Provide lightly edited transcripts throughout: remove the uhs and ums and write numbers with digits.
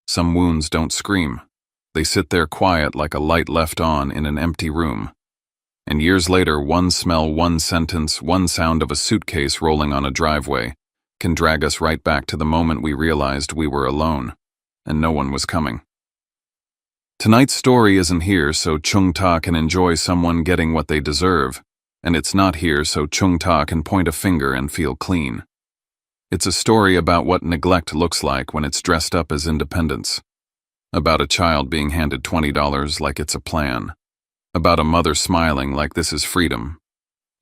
Some wounds don't scream. They sit there quiet like a light left on in an empty room. And years later, one smell, one sentence, one sound of a suitcase rolling on a driveway can drag us right back to the moment we realized we were alone, and no one was coming. Tonight's story isn't here so Chung Ta can enjoy someone getting what they deserve, and it's not here so Chung Ta can point a finger and feel clean. It's a story about what neglect looks like when it's dressed up as independence. About a child being handed $20 like it's a plan. About a mother smiling like this is freedom.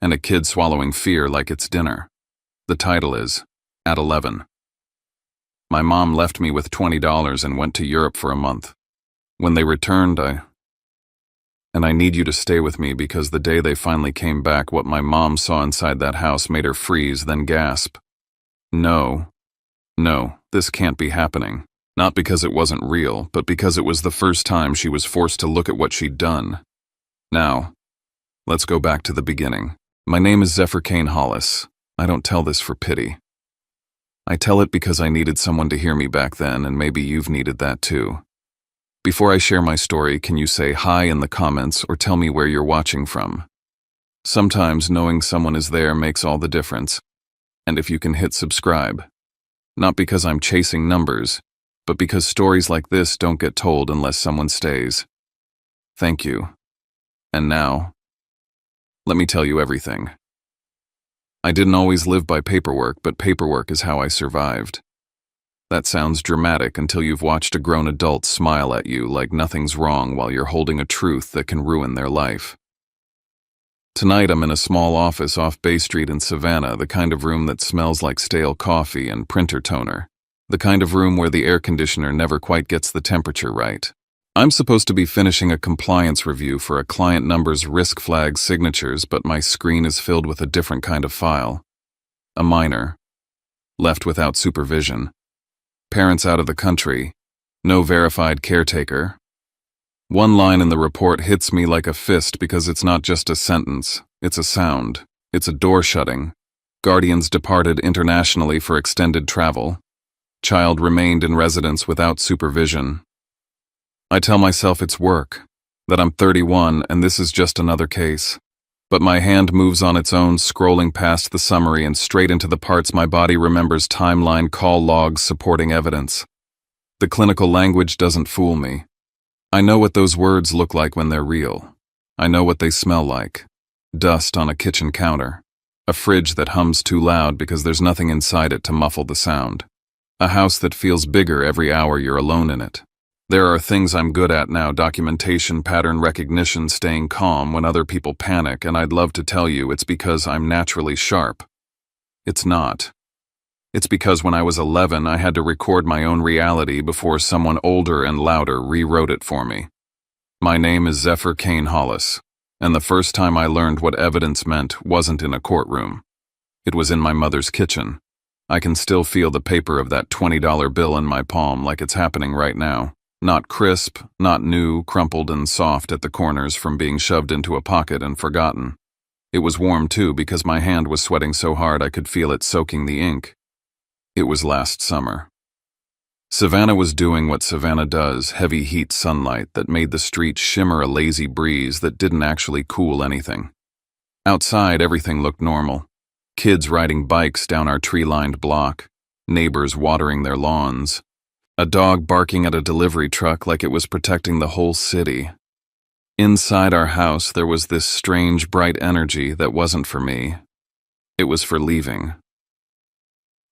And a kid swallowing fear like it's dinner. The title is, At 11. My mom left me with $20 and went to Europe for a month. When they returned, I need you to stay with me because the day they finally came back, what my mom saw inside that house made her freeze, then gasp. No, this can't be happening. Not because it wasn't real, but because it was the first time she was forced to look at what she'd done. Now, let's go back to the beginning. My name is Zephyr Kane Hollis. I don't tell this for pity. I tell it because I needed someone to hear me back then, and maybe you've needed that too. Before I share my story, can you say hi in the comments or tell me where you're watching from? Sometimes knowing someone is there makes all the difference. And if you can hit subscribe. Not because I'm chasing numbers, but because stories like this don't get told unless someone stays. Thank you. And now, let me tell you everything. I didn't always live by paperwork, but paperwork is how I survived. That sounds dramatic until you've watched a grown adult smile at you like nothing's wrong while you're holding a truth that can ruin their life. Tonight I'm in a small office off Bay Street in Savannah, the kind of room that smells like stale coffee and printer toner. The kind of room where the air conditioner never quite gets the temperature right. I'm supposed to be finishing a compliance review for a client number's risk flag signatures, but my screen is filled with a different kind of file. A minor. Left without supervision. Parents out of the country. No verified caretaker. One line in the report hits me like a fist because it's not just a sentence, it's a sound. It's a door shutting. Guardians departed internationally for extended travel. Child remained in residence without supervision. I tell myself it's work, that I'm 31 and this is just another case. But my hand moves on its own, scrolling past the summary and straight into the parts my body remembers: timeline, call logs, supporting evidence. The clinical language doesn't fool me. I know what those words look like when they're real. I know what they smell like. Dust on a kitchen counter. A fridge that hums too loud because there's nothing inside it to muffle the sound. A house that feels bigger every hour you're alone in it. There are things I'm good at now: documentation, pattern recognition, staying calm when other people panic, and I'd love to tell you it's because I'm naturally sharp. It's not. It's because when I was 11, I had to record my own reality before someone older and louder rewrote it for me. My name is Zephyr Kane Hollis, and the first time I learned what evidence meant wasn't in a courtroom. It was in my mother's kitchen. I can still feel the paper of that $20 bill in my palm like it's happening right now. Not crisp, not new, crumpled and soft at the corners from being shoved into a pocket and forgotten. It was warm too because my hand was sweating so hard I could feel it soaking the ink. It was last summer. Savannah was doing what Savannah does, heavy heat sunlight that made the street shimmer, a lazy breeze that didn't actually cool anything. Outside, everything looked normal. Kids riding bikes down our tree-lined block, neighbors watering their lawns, a dog barking at a delivery truck like it was protecting the whole city. Inside our house, there was this strange, bright energy that wasn't for me. It was for leaving.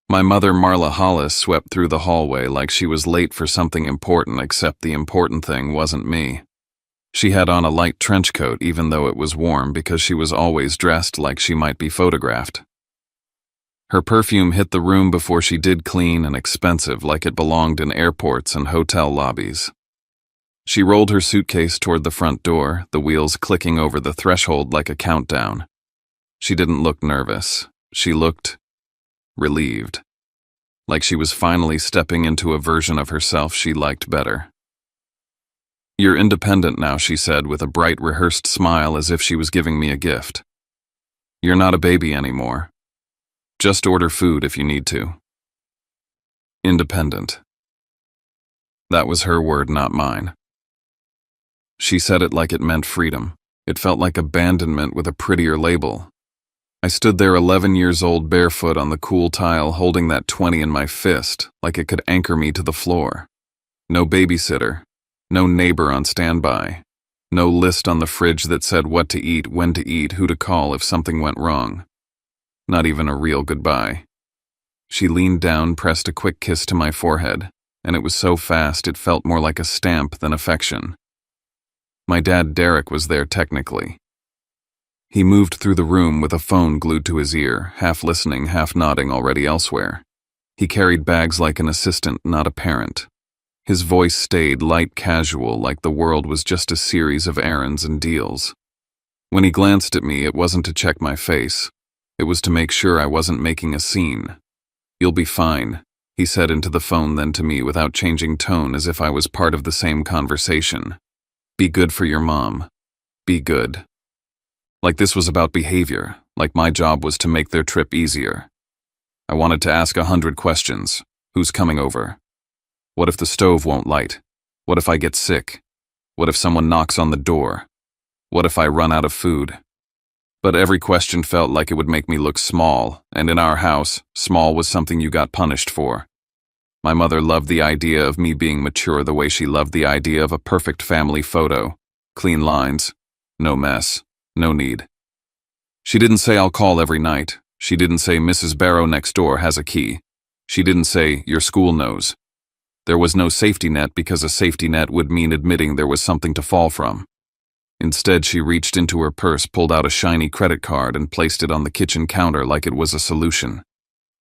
My mother, Marla Hollis, swept through the hallway like she was late for something important, except the important thing wasn't me. She had on a light trench coat even though it was warm because she was always dressed like she might be photographed. Her perfume hit the room before she did, clean and expensive like it belonged in airports and hotel lobbies. She rolled her suitcase toward the front door, the wheels clicking over the threshold like a countdown. She didn't look nervous. She looked relieved, like she was finally stepping into a version of herself she liked better. "You're independent now," she said with a bright, rehearsed smile as if she was giving me a gift. "You're not a baby anymore. Just order food if you need to." Independent. That was her word, not mine. She said it like it meant freedom. It felt like abandonment with a prettier label. I stood there 11 years old barefoot on the cool tile holding that 20 in my fist like it could anchor me to the floor. No babysitter, no neighbor on standby, no list on the fridge that said what to eat, when to eat, who to call if something went wrong. Not even a real goodbye. She leaned down, pressed a quick kiss to my forehead, and it was so fast it felt more like a stamp than affection. My dad Derek was there technically. He moved through the room with a phone glued to his ear, half listening, half nodding already elsewhere. He carried bags like an assistant, not a parent. His voice stayed light casual, like the world was just a series of errands and deals. When he glanced at me, it wasn't to check my face. It was to make sure I wasn't making a scene. "You'll be fine," he said into the phone, then to me without changing tone, as if I was part of the same conversation. "Be good for your mom. Be good." Like this was about behavior, like my job was to make their trip easier. I wanted to ask 100 questions. Who's coming over? What if the stove won't light? What if I get sick? What if someone knocks on the door? What if I run out of food? But every question felt like it would make me look small, and in our house, small was something you got punished for. My mother loved the idea of me being mature the way she loved the idea of a perfect family photo. Clean lines, no mess. No need. She didn't say I'll call every night. She didn't say Mrs. Barrow next door has a key. She didn't say your school knows. There was no safety net because a safety net would mean admitting there was something to fall from. Instead, she reached into her purse, pulled out a shiny credit card and placed it on the kitchen counter like it was a solution.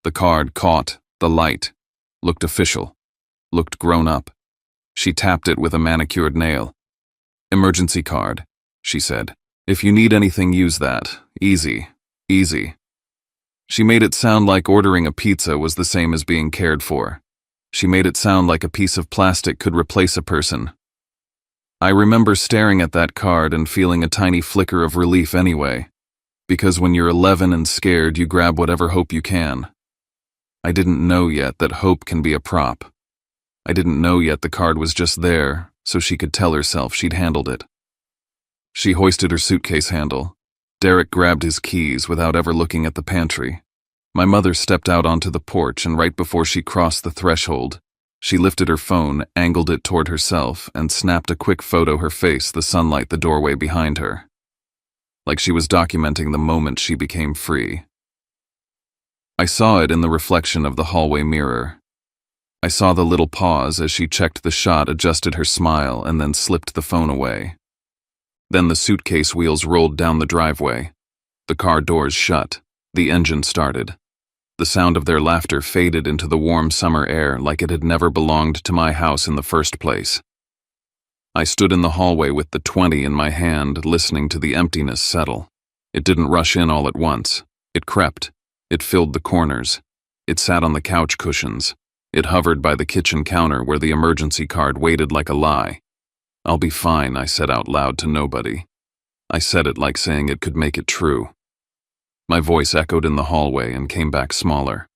The card caught the light, looked official, looked grown up. She tapped it with a manicured nail. "Emergency card," she said. "If you need anything, use that. Easy. Easy." She made it sound like ordering a pizza was the same as being cared for. She made it sound like a piece of plastic could replace a person. I remember staring at that card and feeling a tiny flicker of relief anyway, because when you're 11 and scared, you grab whatever hope you can. I didn't know yet that hope can be a prop. I didn't know yet the card was just there, so she could tell herself she'd handled it. She hoisted her suitcase handle. Derek grabbed his keys without ever looking at the pantry. My mother stepped out onto the porch, and right before she crossed the threshold, she lifted her phone, angled it toward herself, and snapped a quick photo her face, the sunlight the doorway behind her. Like she was documenting the moment she became free. I saw it in the reflection of the hallway mirror. I saw the little pause as she checked the shot, adjusted her smile, and then slipped the phone away. Then the suitcase wheels rolled down the driveway. The car doors shut. The engine started. The sound of their laughter faded into the warm summer air like it had never belonged to my house in the first place. I stood in the hallway with the 20 in my hand, listening to the emptiness settle. It didn't rush in all at once. It crept. It filled the corners. It sat on the couch cushions. It hovered by the kitchen counter where the emergency card waited like a lie. "I'll be fine," I said out loud to nobody. I said it like saying it could make it true. My voice echoed in the hallway and came back smaller.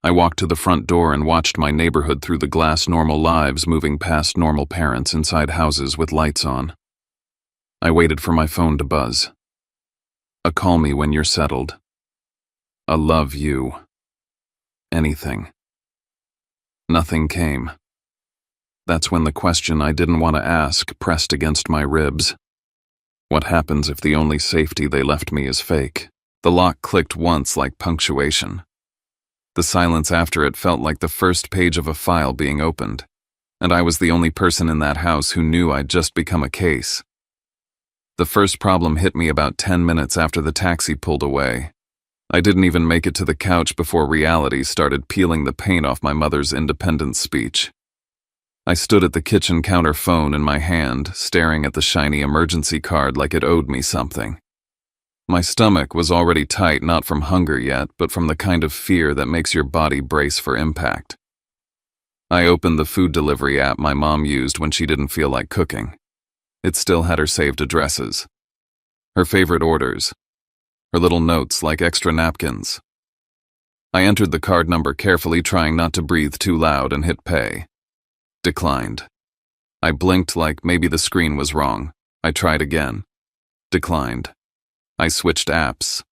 I walked to the front door and watched my neighborhood through the glass, normal lives moving past normal parents inside houses with lights on. I waited for my phone to buzz. A "call me when you're settled." A "love you." Anything. Nothing came. That's when the question I didn't want to ask pressed against my ribs. What happens if the only safety they left me is fake? The lock clicked once like punctuation. The silence after it felt like the first page of a file being opened, and I was the only person in that house who knew I'd just become a case. The first problem hit me about 10 minutes after the taxi pulled away. I didn't even make it to the couch before reality started peeling the paint off my mother's independent speech. I stood at the kitchen counter, phone in my hand, staring at the shiny emergency card like it owed me something. My stomach was already tight, not from hunger yet, but from the kind of fear that makes your body brace for impact. I opened the food delivery app my mom used when she didn't feel like cooking. It still had her saved addresses, her favorite orders, her little notes like extra napkins. I entered the card number carefully, trying not to breathe too loud, and hit pay. Declined. I blinked like maybe the screen was wrong. I tried again. Declined. I switched apps.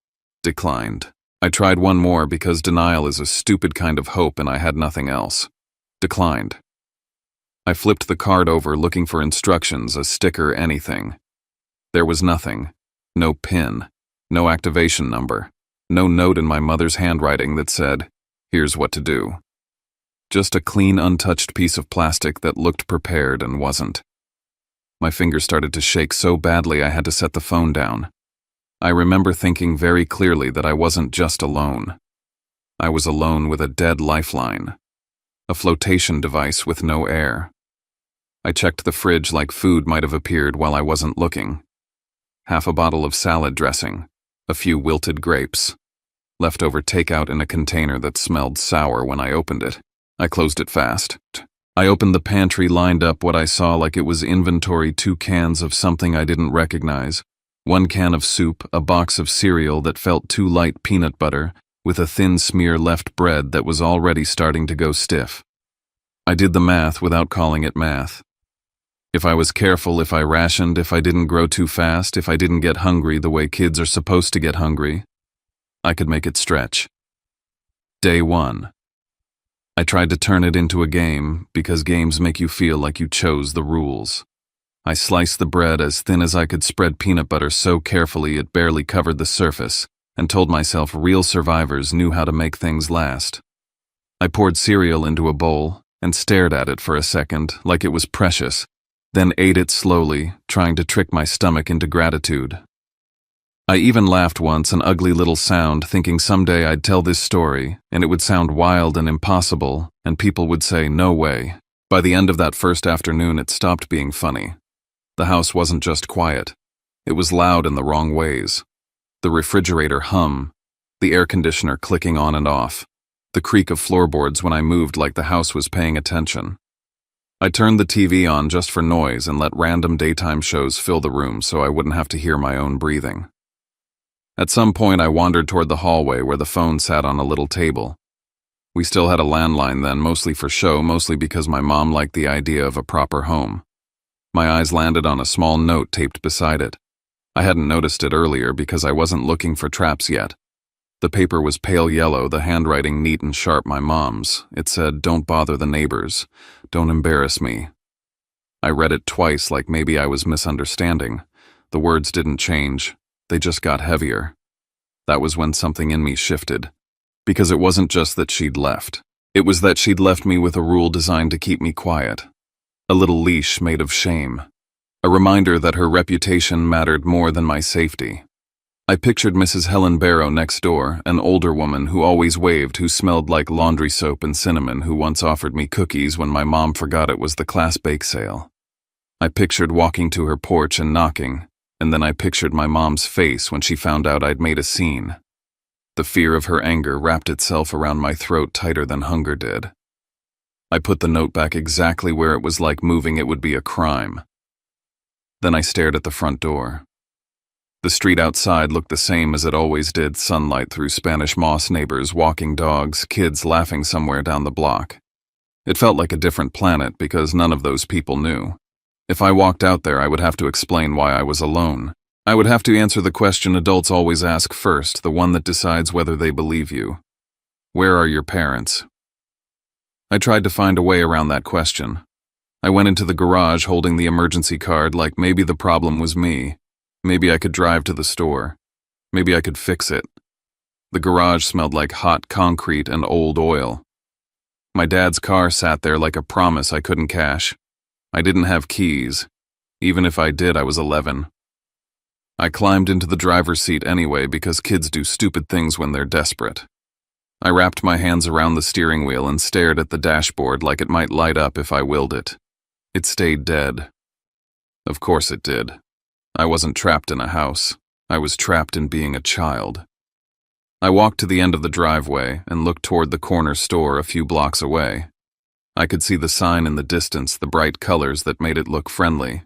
Declined. I tried one more because denial is a stupid kind of hope and I had nothing else. Declined. I flipped the card over looking for instructions, a sticker, anything. There was nothing. No PIN. No activation number. No note in my mother's handwriting that said, "Here's what to do." Just a clean, untouched piece of plastic that looked prepared and wasn't. My fingers started to shake so badly I had to set the phone down. I remember thinking very clearly that I wasn't just alone. I was alone with a dead lifeline. A flotation device with no air. I checked the fridge like food might have appeared while I wasn't looking. Half a bottle of salad dressing, a few wilted grapes. Leftover takeout in a container that smelled sour when I opened it. I closed it fast. I opened the pantry, lined up what I saw like it was inventory, 2 cans of something I didn't recognize, 1 can of soup, a box of cereal that felt too light, peanut butter, with a thin smear left, bread that was already starting to go stiff. I did the math without calling it math. If I was careful, if I rationed, if I didn't grow too fast, if I didn't get hungry the way kids are supposed to get hungry, I could make it stretch. Day 1. I tried to turn it into a game because games make you feel like you chose the rules. I sliced the bread as thin as I could, spread peanut butter so carefully it barely covered the surface, and told myself real survivors knew how to make things last. I poured cereal into a bowl and stared at it for a second like it was precious, then ate it slowly, trying to trick my stomach into gratitude. I even laughed once, an ugly little sound, thinking someday I'd tell this story, and it would sound wild and impossible, and people would say, "No way." By the end of that first afternoon, it stopped being funny. The house wasn't just quiet. It was loud in the wrong ways. The refrigerator hum, the air conditioner clicking on and off, the creak of floorboards when I moved like the house was paying attention. I turned the TV on just for noise and let random daytime shows fill the room so I wouldn't have to hear my own breathing. At some point, I wandered toward the hallway where the phone sat on a little table. We still had a landline then, mostly for show, mostly because my mom liked the idea of a proper home. My eyes landed on a small note taped beside it. I hadn't noticed it earlier because I wasn't looking for traps yet. The paper was pale yellow, the handwriting neat and sharp, my mom's. It said, "Don't bother the neighbors. Don't embarrass me." I read it twice like maybe I was misunderstanding. The words didn't change. They just got heavier. That was when something in me shifted. Because it wasn't just that she'd left. It was that she'd left me with a rule designed to keep me quiet. A little leash made of shame. A reminder that her reputation mattered more than my safety. I pictured Mrs. Helen Barrow next door, an older woman who always waved, who smelled like laundry soap and cinnamon, who once offered me cookies when my mom forgot it was the class bake sale. I pictured walking to her porch and knocking. And then I pictured my mom's face when she found out I'd made a scene. The fear of her anger wrapped itself around my throat tighter than hunger did. I put the note back exactly where it was, like moving it would be a crime. Then I stared at the front door. The street outside looked the same as it always did, sunlight through Spanish moss, neighbors, walking dogs, kids laughing somewhere down the block. It felt like a different planet because none of those people knew. If I walked out there, I would have to explain why I was alone. I would have to answer the question adults always ask first, the one that decides whether they believe you. Where are your parents? I tried to find a way around that question. I went into the garage holding the emergency card like maybe the problem was me. Maybe I could drive to the store. Maybe I could fix it. The garage smelled like hot concrete and old oil. My dad's car sat there like a promise I couldn't cash. I didn't have keys. Even if I did, I was 11. I climbed into the driver's seat anyway because kids do stupid things when they're desperate. I wrapped my hands around the steering wheel and stared at the dashboard like it might light up if I willed it. It stayed dead. Of course it did. I wasn't trapped in a house. I was trapped in being a child. I walked to the end of the driveway and looked toward the corner store a few blocks away. I could see the sign in the distance, the bright colors that made it look friendly.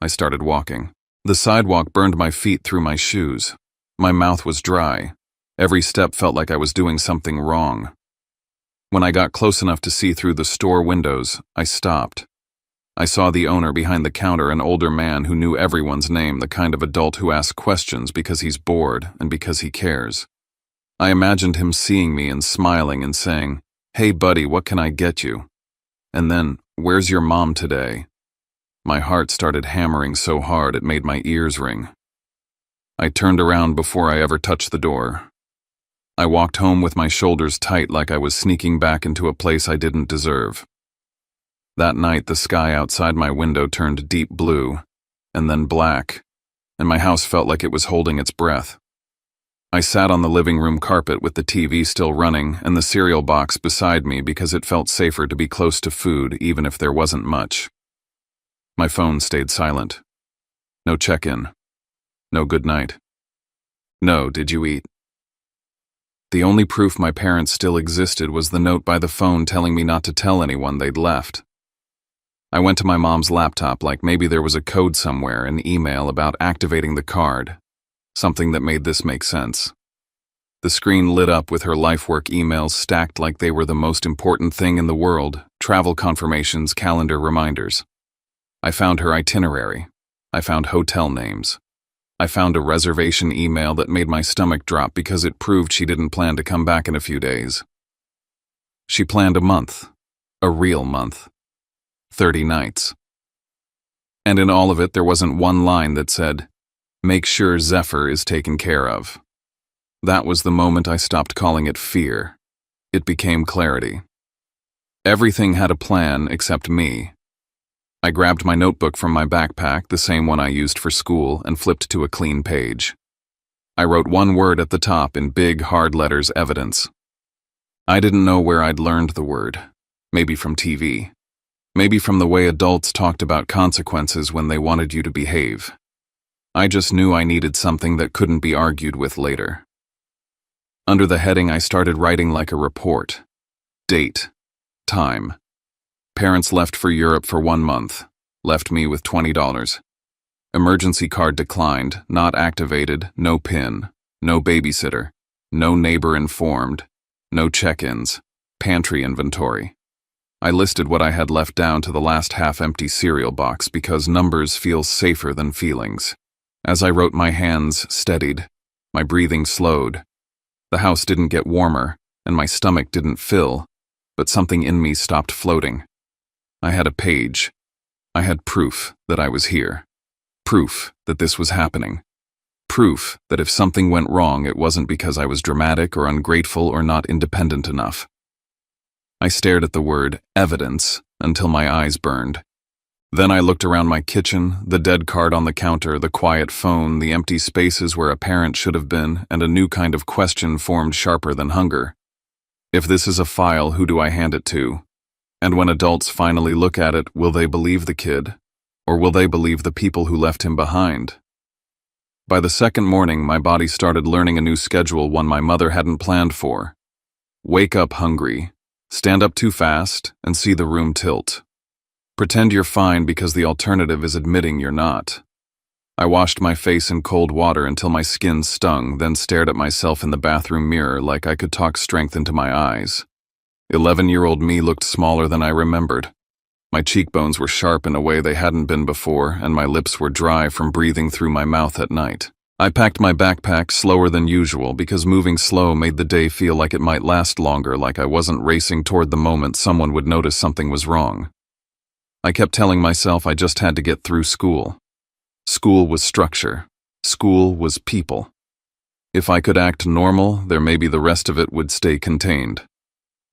I started walking. The sidewalk burned my feet through my shoes. My mouth was dry. Every step felt like I was doing something wrong. When I got close enough to see through the store windows, I stopped. I saw the owner behind the counter, an older man who knew everyone's name, the kind of adult who asks questions because he's bored and because he cares. I imagined him seeing me and smiling and saying, "Hey buddy, what can I get you?" And then, "Where's your mom today?" My heart started hammering so hard it made my ears ring. I turned around before I ever touched the door. I walked home with my shoulders tight like I was sneaking back into a place I didn't deserve. That night, the sky outside my window turned deep blue, and then black, and my house felt like it was holding its breath. I sat on the living room carpet with the TV still running and the cereal box beside me because it felt safer to be close to food even if there wasn't much. My phone stayed silent. No check-in. No good night. No, did you eat? The only proof my parents still existed was the note by the phone telling me not to tell anyone they'd left. I went to my mom's laptop like maybe there was a code somewhere, an email about activating the card, something that made this make sense. The screen lit up with her LifeWork emails stacked like they were the most important thing in the world, travel confirmations, calendar reminders. I found her itinerary. I found hotel names. I found a reservation email that made my stomach drop because it proved she didn't plan to come back in a few days. She planned a month, a real month, 30 nights. And in all of it, there wasn't one line that said, "Make sure Zephyr is taken care of." That was the moment I stopped calling it fear. It became clarity. Everything had a plan except me. I grabbed my notebook from my backpack, the same one I used for school, and flipped to a clean page. I wrote one word at the top in big, hard letters: evidence. I didn't know where I'd learned the word. Maybe from TV. Maybe from the way adults talked about consequences when they wanted you to behave. I just knew I needed something that couldn't be argued with later. Under the heading, I started writing like a report. Date. Time. Parents left for Europe for 1 month. Left me with $20. Emergency card declined, not activated, no PIN, no babysitter, no neighbor informed, no check-ins, pantry inventory. I listed what I had left down to the last half-empty cereal box because numbers feel safer than feelings. As I wrote, my hands steadied, my breathing slowed. The house didn't get warmer, and my stomach didn't fill, but something in me stopped floating. I had a page. I had proof that I was here. Proof that this was happening. Proof that if something went wrong, it wasn't because I was dramatic or ungrateful or not independent enough. I stared at the word evidence until my eyes burned. Then I looked around my kitchen, the dead card on the counter, the quiet phone, the empty spaces where a parent should have been, and a new kind of question formed sharper than hunger. If this is a file, who do I hand it to? And when adults finally look at it, will they believe the kid? Or will they believe the people who left him behind? By the second morning, my body started learning a new schedule, one my mother hadn't planned for. Wake up hungry, stand up too fast, and see the room tilt. Pretend you're fine because the alternative is admitting you're not. I washed my face in cold water until my skin stung, then stared at myself in the bathroom mirror like I could talk strength into my eyes. 11-year-old me looked smaller than I remembered. My cheekbones were sharp in a way they hadn't been before, and my lips were dry from breathing through my mouth at night. I packed my backpack slower than usual because moving slow made the day feel like it might last longer, like I wasn't racing toward the moment someone would notice something was wrong. I kept telling myself I just had to get through school. School was structure. School was people. If I could act normal, there maybe the rest of it would stay contained.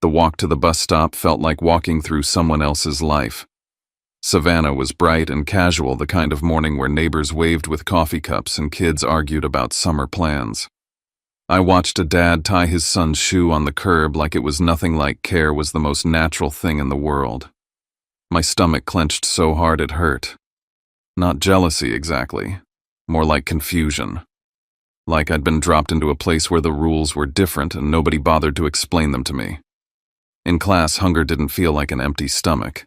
The walk to the bus stop felt like walking through someone else's life. Savannah was bright and casual, the kind of morning where neighbors waved with coffee cups and kids argued about summer plans. I watched a dad tie his son's shoe on the curb like it was nothing, like care was the most natural thing in the world. My stomach clenched so hard it hurt. Not jealousy exactly, more like confusion. Like I'd been dropped into a place where the rules were different and nobody bothered to explain them to me. In class, hunger didn't feel like an empty stomach.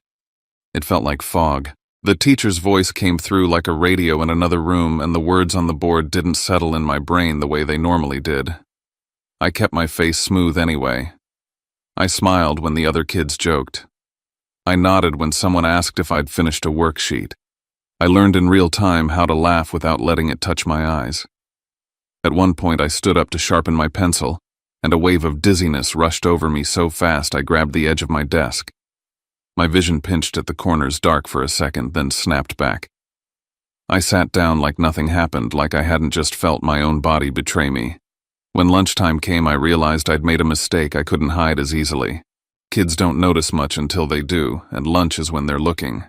It felt like fog. The teacher's voice came through like a radio in another room, and the words on the board didn't settle in my brain the way they normally did. I kept my face smooth anyway. I smiled when the other kids joked. I nodded when someone asked if I'd finished a worksheet. I learned in real time how to laugh without letting it touch my eyes. At one point, I stood up to sharpen my pencil, and a wave of dizziness rushed over me so fast I grabbed the edge of my desk. My vision pinched at the corners dark for a second, then snapped back. I sat down like nothing happened, like I hadn't just felt my own body betray me. When lunchtime came, I realized I'd made a mistake I couldn't hide as easily. Kids don't notice much until they do, and lunch is when they're looking.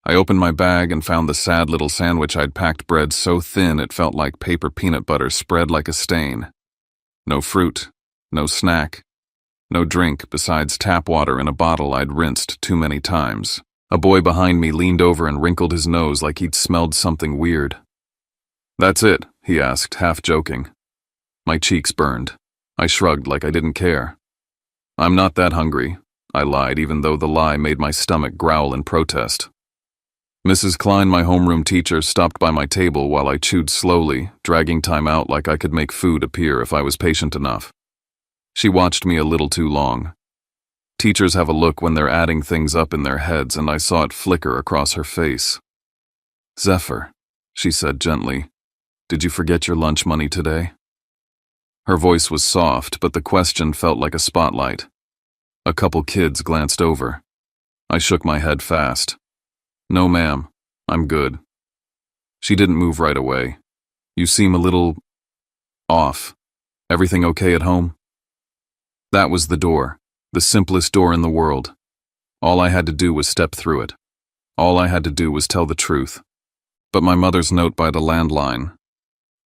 I opened my bag and found the sad little sandwich I'd packed bread so thin it felt like paper peanut butter spread like a stain. No fruit, no snack, no drink besides tap water in a bottle I'd rinsed too many times. A boy behind me leaned over and wrinkled his nose like he'd smelled something weird. "That's it?" he asked, half joking. My cheeks burned. I shrugged like I didn't care. "I'm not that hungry," I lied, even though the lie made my stomach growl in protest. Mrs. Klein, my homeroom teacher, stopped by my table while I chewed slowly, dragging time out like I could make food appear if I was patient enough. She watched me a little too long. Teachers have a look when they're adding things up in their heads, and I saw it flicker across her face. "Zephyr," she said gently, "did you forget your lunch money today?" Her voice was soft, but the question felt like a spotlight. A couple kids glanced over. I shook my head fast. "No, ma'am. I'm good." She didn't move right away. "You seem a little off. Everything okay at home?" That was the door, the simplest door in the world. All I had to do was step through it. All I had to do was tell the truth. But my mother's note by the landline,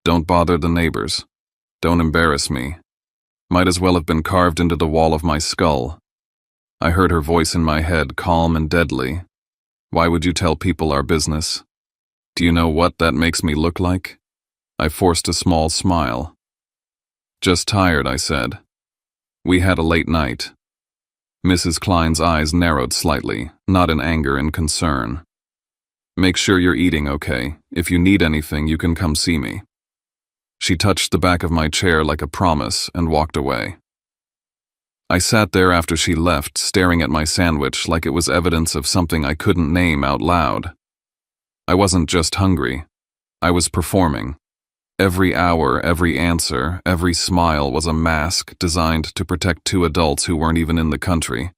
"Don't bother the neighbors. Don't embarrass me," might as well have been carved into the wall of my skull. I heard her voice in my head, calm and deadly. "Why would you tell people our business? Do you know what that makes me look like?" I forced a small smile. "Just tired," I said. "We had a late night." Mrs. Klein's eyes narrowed slightly, not in anger and concern. "Make sure you're eating okay. If you need anything, you can come see me." She touched the back of my chair like a promise and walked away. I sat there after she left, staring at my sandwich like it was evidence of something I couldn't name out loud. I wasn't just hungry. I was performing. Every hour, every answer, every smile was a mask designed to protect two adults who weren't even in the country.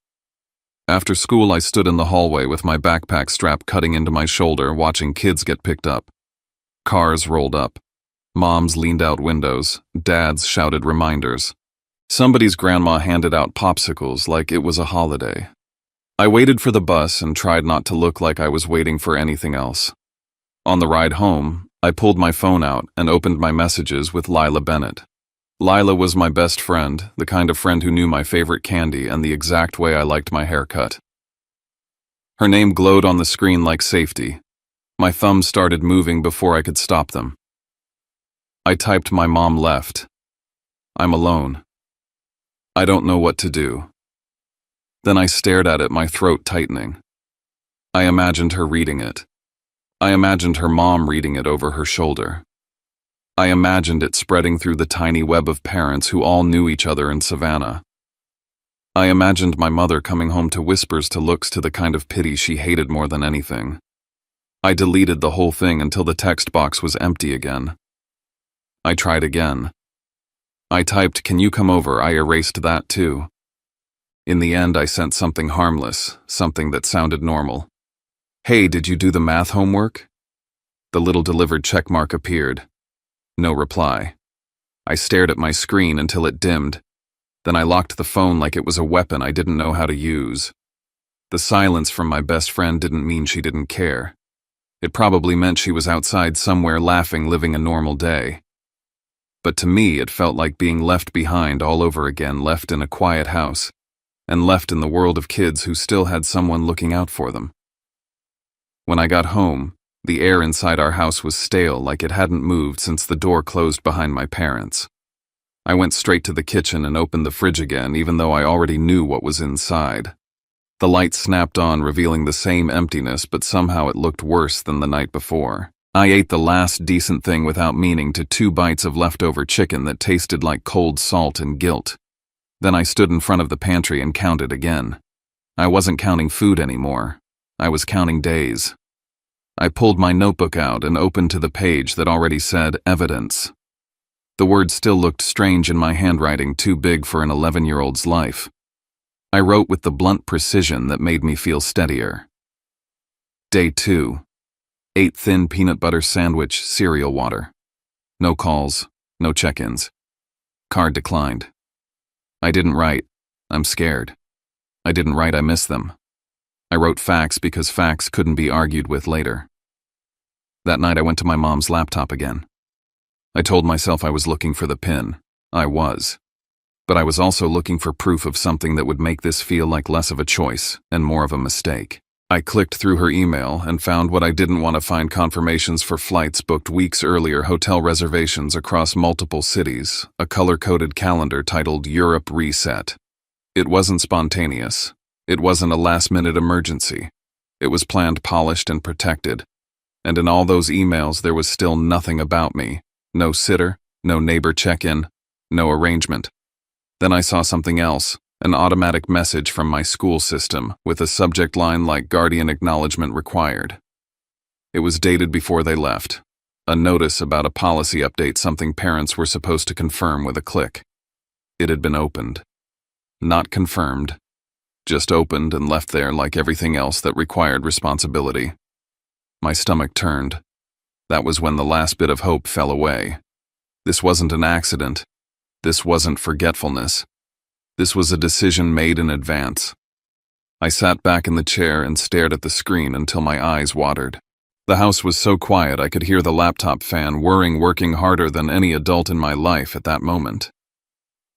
After school, I stood in the hallway with my backpack strap cutting into my shoulder, watching kids get picked up. Cars rolled up. Moms leaned out windows. Dads shouted reminders. Somebody's grandma handed out popsicles like it was a holiday. I waited for the bus and tried not to look like I was waiting for anything else. On the ride home, I pulled my phone out and opened my messages with Lila Bennett. Lila was my best friend, the kind of friend who knew my favorite candy and the exact way I liked my haircut. Her name glowed on the screen like safety. My thumbs started moving before I could stop them. I typed "My mom left. I'm alone. I don't know what to do." Then I stared at it, my throat tightening. I imagined her reading it. I imagined her mom reading it over her shoulder. I imagined it spreading through the tiny web of parents who all knew each other in Savannah. I imagined my mother coming home to whispers to looks to the kind of pity she hated more than anything. I deleted the whole thing until the text box was empty again. I tried again. I typed, "Can you come over?" I erased that too. In the end, I sent something harmless, something that sounded normal. "Hey, did you do the math homework?" The little delivered checkmark appeared. No reply. I stared at my screen until it dimmed. Then I locked the phone like it was a weapon I didn't know how to use. The silence from my best friend didn't mean she didn't care. It probably meant she was outside somewhere laughing, living a normal day. But to me, it felt like being left behind all over again, left in a quiet house, and left in the world of kids who still had someone looking out for them. When I got home, the air inside our house was stale, like it hadn't moved since the door closed behind my parents. I went straight to the kitchen and opened the fridge again, even though I already knew what was inside. The light snapped on, revealing the same emptiness, but somehow it looked worse than the night before. I ate the last decent thing without meaning to 2 bites of leftover chicken that tasted like cold salt and guilt. Then I stood in front of the pantry and counted again. I wasn't counting food anymore. I was counting days. I pulled my notebook out and opened to the page that already said evidence. The words still looked strange in my handwriting, too big for an 11-year-old's life. I wrote with the blunt precision that made me feel steadier. Day 2. 8 thin peanut butter sandwich, cereal water. No calls, no check-ins. Card declined. I didn't write. I'm scared. I didn't write I miss them. I wrote facts because facts couldn't be argued with later. That night I went to my mom's laptop again. I told myself I was looking for the pin. I was. But I was also looking for proof of something that would make this feel like less of a choice and more of a mistake. I clicked through her email and found what I didn't want to find: confirmations for flights booked weeks earlier, hotel reservations across multiple cities, a color-coded calendar titled Europe Reset. It wasn't spontaneous. It wasn't a last-minute emergency. It was planned, polished, and protected. And in all those emails there was still nothing about me. No sitter, no neighbor check-in, no arrangement. Then I saw something else. An automatic message from my school system with a subject line like guardian acknowledgement required. It was dated before they left. A notice about a policy update, something parents were supposed to confirm with a click. It had been opened. Not confirmed. Just opened and left there like everything else that required responsibility. My stomach turned. That was when the last bit of hope fell away. This wasn't an accident. This wasn't forgetfulness. This was a decision made in advance. I sat back in the chair and stared at the screen until my eyes watered. The house was so quiet I could hear the laptop fan whirring, working harder than any adult in my life at that moment.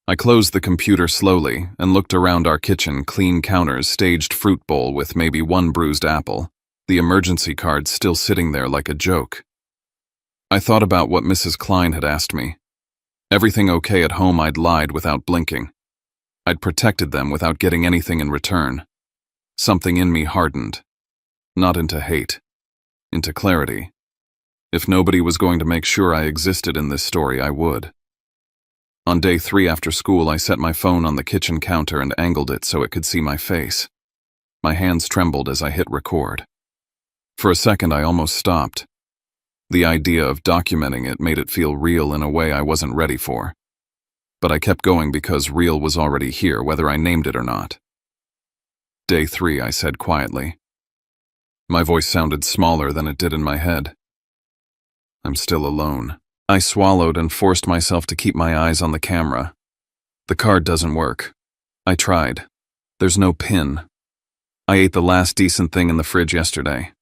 I closed the computer slowly and looked around our kitchen: clean counters, staged fruit bowl with maybe one bruised apple, the emergency card still sitting there like a joke. I thought about what Mrs. Klein had asked me. Everything okay at home? I'd lied without blinking. I'd protected them without getting anything in return. Something in me hardened. Not into hate. Into clarity. If nobody was going to make sure I existed in this story, I would. On day 3 after school, I set my phone on the kitchen counter and angled it so it could see my face. My hands trembled as I hit record. For a second, I almost stopped. The idea of documenting it made it feel real in a way I wasn't ready for. But I kept going because real was already here, whether I named it or not. Day 3, I said quietly. My voice sounded smaller than it did in my head. I'm still alone. I swallowed and forced myself to keep my eyes on the camera. The card doesn't work. I tried. There's no pin. I ate the last decent thing in the fridge yesterday.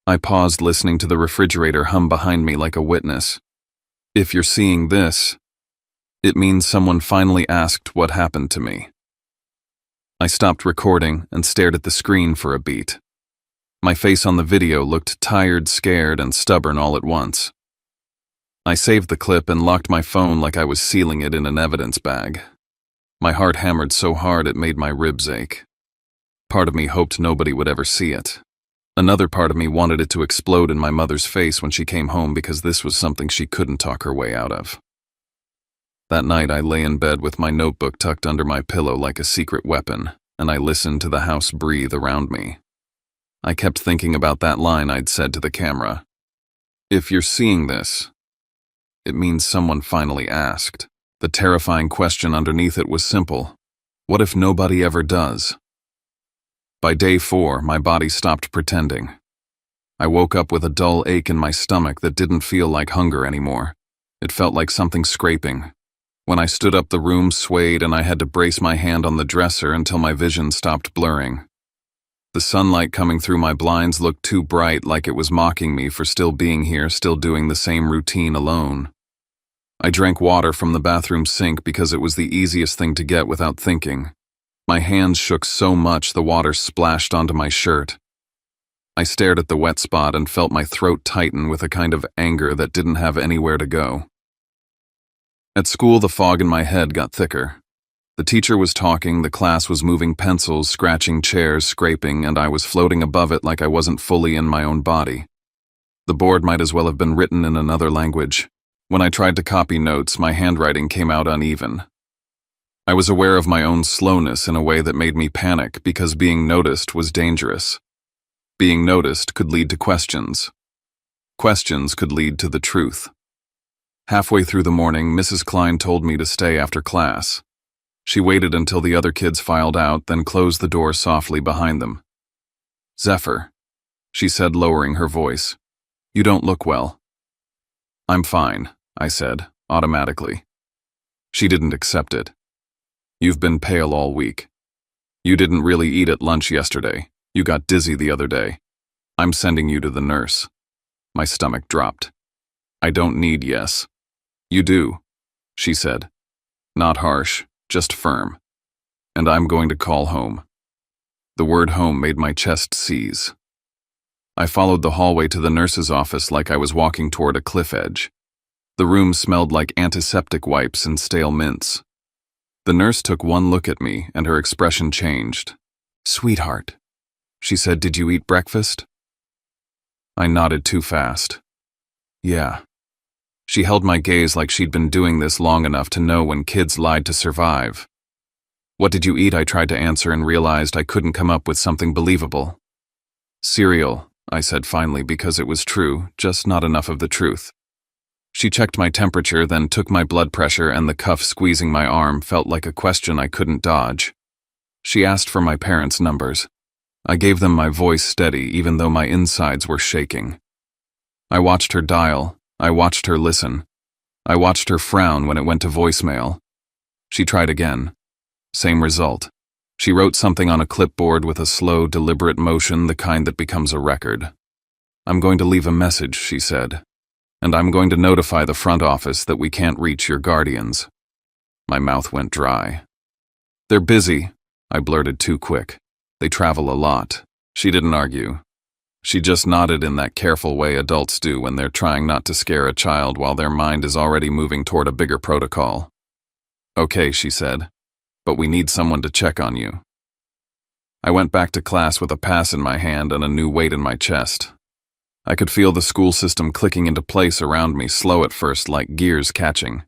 I paused, listening to the refrigerator hum behind me like a witness. If you're seeing this, it means someone finally asked what happened to me. I stopped recording and stared at the screen for a beat. My face on the video looked tired, scared, and stubborn all at once. I saved the clip and locked my phone like I was sealing it in an evidence bag. My heart hammered so hard it made my ribs ache. Part of me hoped nobody would ever see it. Another part of me wanted it to explode in my mother's face when she came home, because this was something she couldn't talk her way out of. That night I lay in bed with my notebook tucked under my pillow like a secret weapon, and I listened to the house breathe around me. I kept thinking about that line I'd said to the camera. If you're seeing this, it means someone finally asked. The terrifying question underneath it was simple. What if nobody ever does? By day 4, my body stopped pretending. I woke up with a dull ache in my stomach that didn't feel like hunger anymore. It felt like something scraping. When I stood up, the room swayed and I had to brace my hand on the dresser until my vision stopped blurring. The sunlight coming through my blinds looked too bright, like it was mocking me for still being here, still doing the same routine alone. I drank water from the bathroom sink because it was the easiest thing to get without thinking. My hands shook so much the water splashed onto my shirt. I stared at the wet spot and felt my throat tighten with a kind of anger that didn't have anywhere to go. At school, the fog in my head got thicker. The teacher was talking, the class was moving pencils, scratching chairs, scraping, and I was floating above it like I wasn't fully in my own body. The board might as well have been written in another language. When I tried to copy notes, my handwriting came out uneven. I was aware of my own slowness in a way that made me panic because being noticed was dangerous. Being noticed could lead to questions. Questions could lead to the truth. Halfway through the morning, Mrs. Klein told me to stay after class. She waited until the other kids filed out, then closed the door softly behind them. "Zephyr," she said, lowering her voice, "you don't look well." "I'm fine," I said, automatically. She didn't accept it. "You've been pale all week. You didn't really eat at lunch yesterday. You got dizzy the other day. I'm sending you to the nurse." My stomach dropped. "I don't need yes." "You do," she said. Not harsh, just firm. "And I'm going to call home." The word home made my chest seize. I followed the hallway to the nurse's office like I was walking toward a cliff edge. The room smelled like antiseptic wipes and stale mints. The nurse took one look at me and her expression changed. "Sweetheart," she said, "did you eat breakfast?" I nodded too fast. "Yeah." She held my gaze like she'd been doing this long enough to know when kids lied to survive. "What did you eat?" I tried to answer and realized I couldn't come up with something believable. "Cereal," I said finally, because it was true, just not enough of the truth. She checked my temperature, then took my blood pressure, and the cuff squeezing my arm felt like a question I couldn't dodge. She asked for my parents' numbers. I gave them, my voice steady even though my insides were shaking. I watched her dial. I watched her listen. I watched her frown when it went to voicemail. She tried again. Same result. She wrote something on a clipboard with a slow, deliberate motion, the kind that becomes a record. "I'm going to leave a message," she said. "And I'm going to notify the front office that we can't reach your guardians." My mouth went dry. "They're busy," I blurted too quick. "They travel a lot." She didn't argue. She just nodded in that careful way adults do when they're trying not to scare a child while their mind is already moving toward a bigger protocol. "Okay," she said, "but we need someone to check on you." I went back to class with a pass in my hand and a new weight in my chest. I could feel the school system clicking into place around me, slow at first, like gears catching.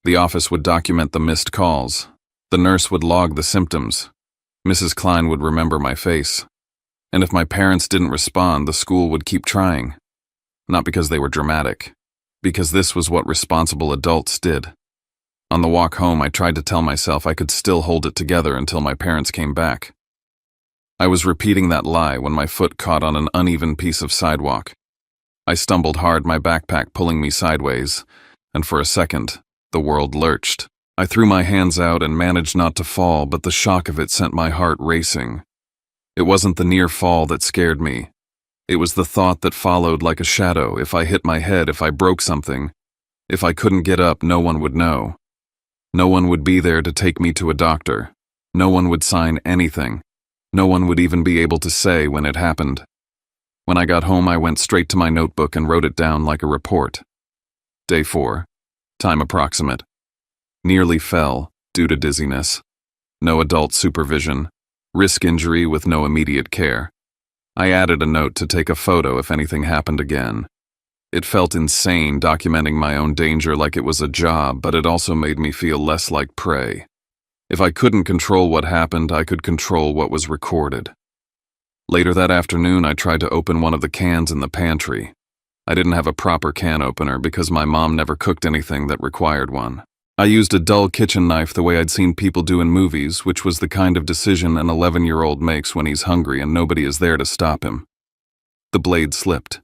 The office would document the missed calls. The nurse would log the symptoms. Mrs. Klein would remember my face. And if my parents didn't respond, the school would keep trying. Not because they were dramatic, because this was what responsible adults did. On the walk home, I tried to tell myself I could still hold it together until my parents came back. I was repeating that lie when my foot caught on an uneven piece of sidewalk. I stumbled hard, my backpack pulling me sideways, and for a second, the world lurched. I threw my hands out and managed not to fall, but the shock of it sent my heart racing. It wasn't the near fall that scared me. It was the thought that followed like a shadow. If I hit my head, if I broke something, if I couldn't get up, no one would know. No one would be there to take me to a doctor. No one would sign anything. No one would even be able to say when it happened. When I got home, I went straight to my notebook and wrote it down like a report. Day 4. Time approximate. Nearly fell, due to dizziness. No adult supervision. Risk injury with no immediate care. I added a note to take a photo if anything happened again. It felt insane documenting my own danger like it was a job, but it also made me feel less like prey. If I couldn't control what happened, I could control what was recorded. Later that afternoon, I tried to open one of the cans in the pantry. I didn't have a proper can opener because my mom never cooked anything that required one. I used a dull kitchen knife the way I'd seen people do in movies, which was the kind of decision an 11-year-old makes when he's hungry and nobody is there to stop him. The blade slipped.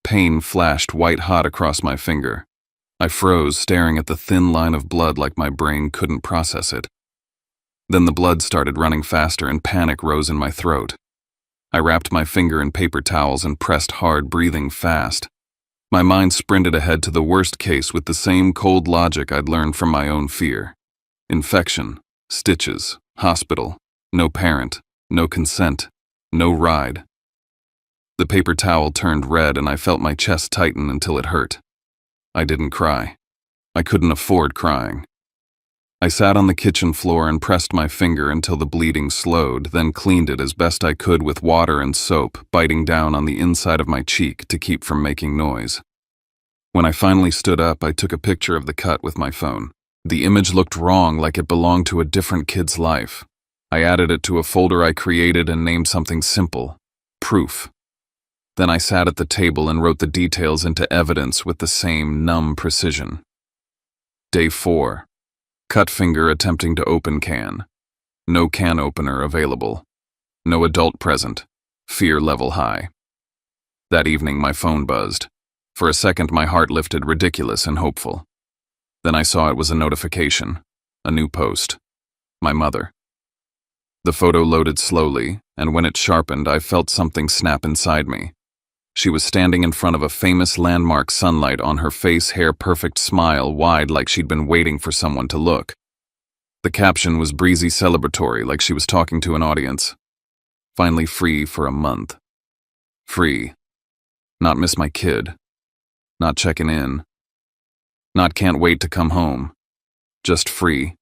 Pain flashed white-hot across my finger. I froze, staring at the thin line of blood like my brain couldn't process it. Then the blood started running faster and panic rose in my throat. I wrapped my finger in paper towels and pressed hard, breathing fast. My mind sprinted ahead to the worst case with the same cold logic I'd learned from my own fear. Infection, stitches, hospital, no parent, no consent, no ride. The paper towel turned red and I felt my chest tighten until it hurt. I didn't cry. I couldn't afford crying. I sat on the kitchen floor and pressed my finger until the bleeding slowed, then cleaned it as best I could with water and soap, biting down on the inside of my cheek to keep from making noise. When I finally stood up, I took a picture of the cut with my phone. The image looked wrong, like it belonged to a different kid's life. I added it to a folder I created and named something simple: proof. Then I sat at the table and wrote the details into evidence with the same numb precision. Day 4. Cut finger attempting to open can. No can opener available. No adult present. Fear level high. That evening my phone buzzed. For a second my heart lifted, ridiculous and hopeful. Then I saw it was a notification. A new post. My mother. The photo loaded slowly, and when it sharpened I felt something snap inside me. She was standing in front of a famous landmark, sunlight on her face, hair perfect, smile wide like she'd been waiting for someone to look. The caption was breezy, celebratory, like she was talking to an audience. Finally free for a month. Free. Not miss my kid. Not checking in. Not can't wait to come home. Just free,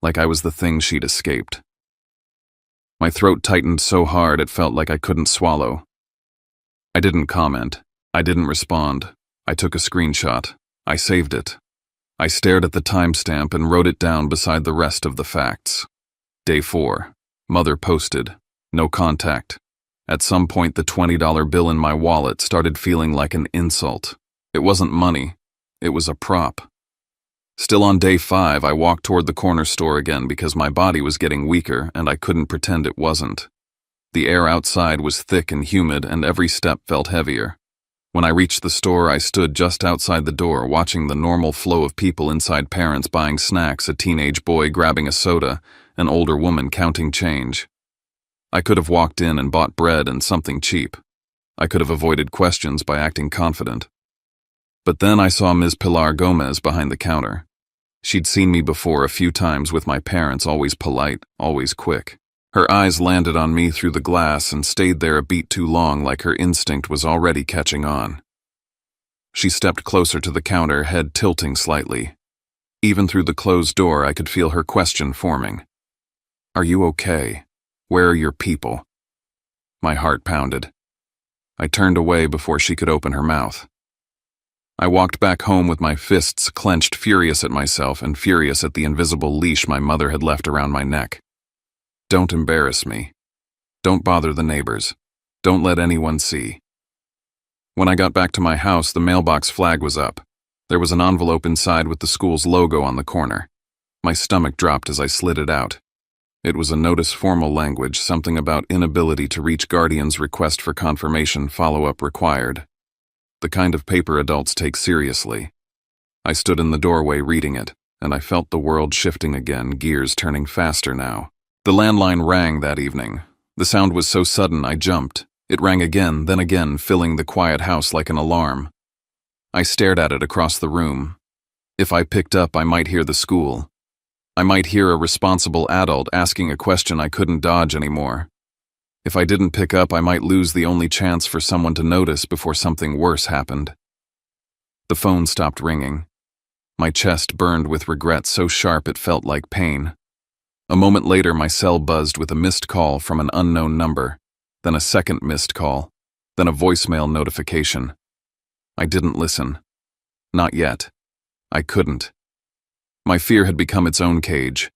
like I was the thing she'd escaped. My throat tightened so hard it felt like I couldn't swallow. I didn't comment. I didn't respond. I took a screenshot. I saved it. I stared at the timestamp and wrote it down beside the rest of the facts. Day 4. Mother posted. No contact. At some point the $20 bill in my wallet started feeling like an insult. It wasn't money. It was a prop. Still on day 5, I walked toward the corner store again because my body was getting weaker and I couldn't pretend it wasn't. The air outside was thick and humid and every step felt heavier. When I reached the store, I stood just outside the door watching the normal flow of people inside, parents buying snacks, a teenage boy grabbing a soda, an older woman counting change. I could have walked in and bought bread and something cheap. I could have avoided questions by acting confident. But then I saw Ms. Pilar Gomez behind the counter. She'd seen me before a few times with my parents, always polite, always quick. Her eyes landed on me through the glass and stayed there a beat too long, like her instinct was already catching on. She stepped closer to the counter, head tilting slightly. Even through the closed door, I could feel her question forming. "Are you okay? Where are your people?" My heart pounded. I turned away before she could open her mouth. I walked back home with my fists clenched, furious at myself and furious at the invisible leash my mother had left around my neck. Don't embarrass me. Don't bother the neighbors. Don't let anyone see. When I got back to my house, the mailbox flag was up. There was an envelope inside with the school's logo on the corner. My stomach dropped as I slid it out. It was a notice, formal language, something about inability to reach guardians, request for confirmation, follow-up required. The kind of paper adults take seriously. I stood in the doorway reading it, and I felt the world shifting again, gears turning faster now. The landline rang that evening. The sound was so sudden I jumped. It rang again, then again, filling the quiet house like an alarm. I stared at it across the room. If I picked up, I might hear the school. I might hear a responsible adult asking a question I couldn't dodge anymore. If I didn't pick up, I might lose the only chance for someone to notice before something worse happened. The phone stopped ringing. My chest burned with regret so sharp it felt like pain. A moment later, my cell buzzed with a missed call from an unknown number, then a second missed call, then a voicemail notification. I didn't listen. Not yet. I couldn't. My fear had become its own cage,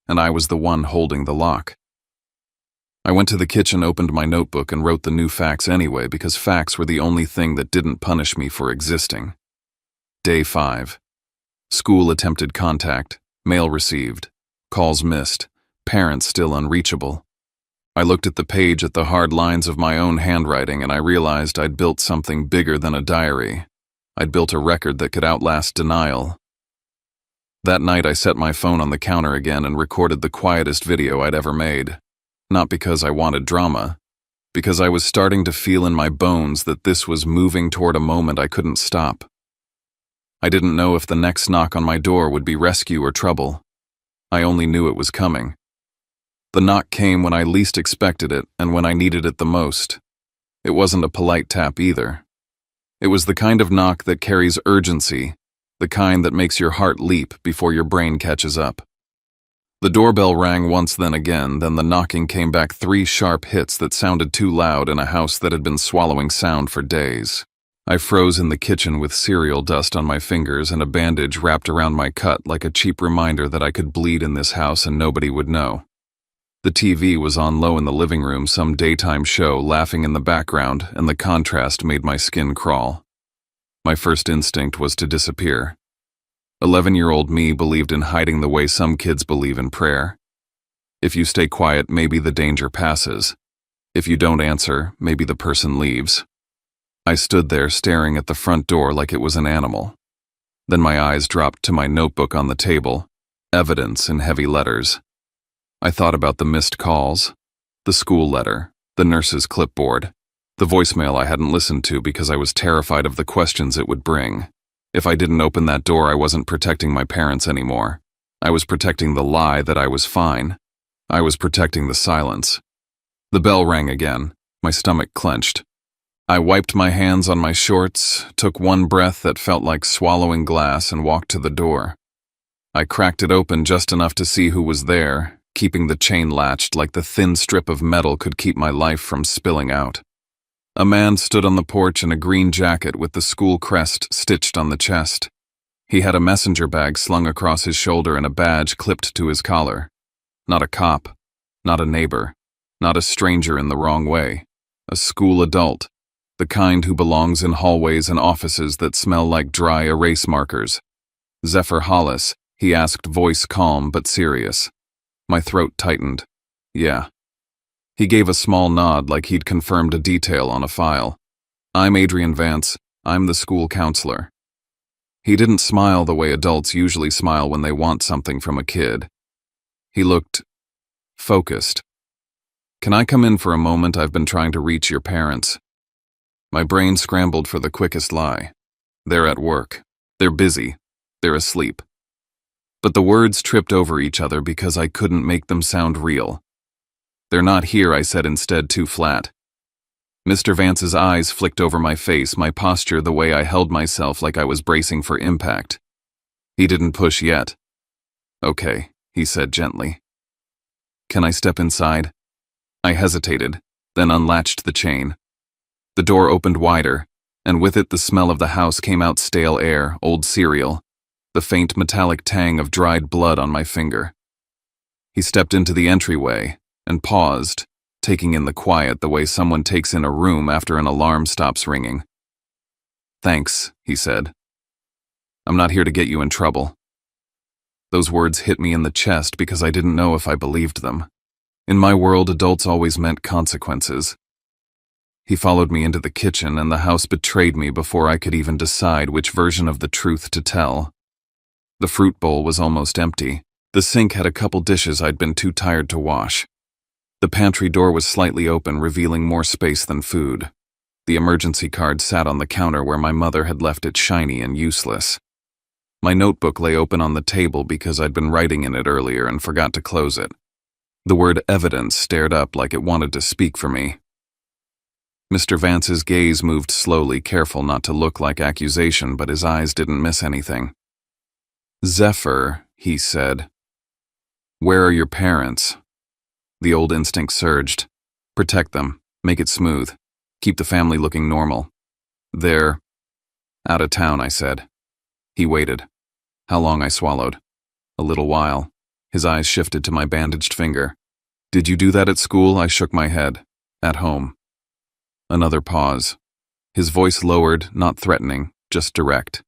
and I was the one holding the lock. I went to the kitchen, opened my notebook, and wrote the new facts anyway because facts were the only thing that didn't punish me for existing. Day 5. School attempted contact, mail received. Calls missed, parents still unreachable. I looked at the page, at the hard lines of my own handwriting, and I realized I'd built something bigger than a diary. I'd built a record that could outlast denial. That night I set my phone on the counter again and recorded the quietest video I'd ever made. Not because I wanted drama, because I was starting to feel in my bones that this was moving toward a moment I couldn't stop. I didn't know if the next knock on my door would be rescue or trouble. I only knew it was coming. The knock came when I least expected it and when I needed it the most. It wasn't a polite tap either. It was the kind of knock that carries urgency, the kind that makes your heart leap before your brain catches up. The doorbell rang once, then again, then the knocking came back, 3 sharp hits that sounded too loud in a house that had been swallowing sound for days. I froze in the kitchen with cereal dust on my fingers and a bandage wrapped around my cut like a cheap reminder that I could bleed in this house and nobody would know. The TV was on low in the living room, some daytime show laughing in the background, and the contrast made my skin crawl. My first instinct was to disappear. 11-year-old me believed in hiding the way some kids believe in prayer. If you stay quiet, maybe the danger passes. If you don't answer, maybe the person leaves. I stood there staring at the front door like it was an animal. Then my eyes dropped to my notebook on the table, evidence in heavy letters. I thought about the missed calls, the school letter, the nurse's clipboard, the voicemail I hadn't listened to because I was terrified of the questions it would bring. If I didn't open that door, I wasn't protecting my parents anymore. I was protecting the lie that I was fine. I was protecting the silence. The bell rang again. My stomach clenched. I wiped my hands on my shorts, took one breath that felt like swallowing glass, and walked to the door. I cracked it open just enough to see who was there, keeping the chain latched like the thin strip of metal could keep my life from spilling out. A man stood on the porch in a green jacket with the school crest stitched on the chest. He had a messenger bag slung across his shoulder and a badge clipped to his collar. Not a cop, not a neighbor, not a stranger in the wrong way. A school adult, the kind who belongs in hallways and offices that smell like dry erase markers. Zephyr Hollis, he asked, voice calm but serious. My throat tightened. Yeah. He gave a small nod like he'd confirmed a detail on a file. I'm Adrian Vance. I'm the school counselor. He didn't smile the way adults usually smile when they want something from a kid. He looked focused. Can I come in for a moment? I've been trying to reach your parents. My brain scrambled for the quickest lie. They're at work. They're busy. They're asleep. But the words tripped over each other because I couldn't make them sound real. They're not here, I said instead, too flat. Mr. Vance's eyes flicked over my face, my posture, the way I held myself like I was bracing for impact. He didn't push yet. Okay, he said gently. Can I step inside? I hesitated, then unlatched the chain. The door opened wider, and with it the smell of the house came out, stale air, old cereal, the faint metallic tang of dried blood on my finger. He stepped into the entryway and paused, taking in the quiet the way someone takes in a room after an alarm stops ringing. Thanks, he said. I'm not here to get you in trouble. Those words hit me in the chest because I didn't know if I believed them. In my world, adults always meant consequences. He followed me into the kitchen, and the house betrayed me before I could even decide which version of the truth to tell. The fruit bowl was almost empty. The sink had a couple dishes I'd been too tired to wash. The pantry door was slightly open, revealing more space than food. The emergency card sat on the counter where my mother had left it, shiny and useless. My notebook lay open on the table because I'd been writing in it earlier and forgot to close it. The word evidence stared up like it wanted to speak for me. Mr. Vance's gaze moved slowly, careful not to look like accusation, but his eyes didn't miss anything. Zephyr, he said. Where are your parents? The old instinct surged. Protect them. Make it smooth. Keep the family looking normal. They're out of town, I said. He waited. How long? I swallowed. A little while. His eyes shifted to my bandaged finger. Did you do that at school? I shook my head. At home. Another pause. His voice lowered, not threatening, just direct.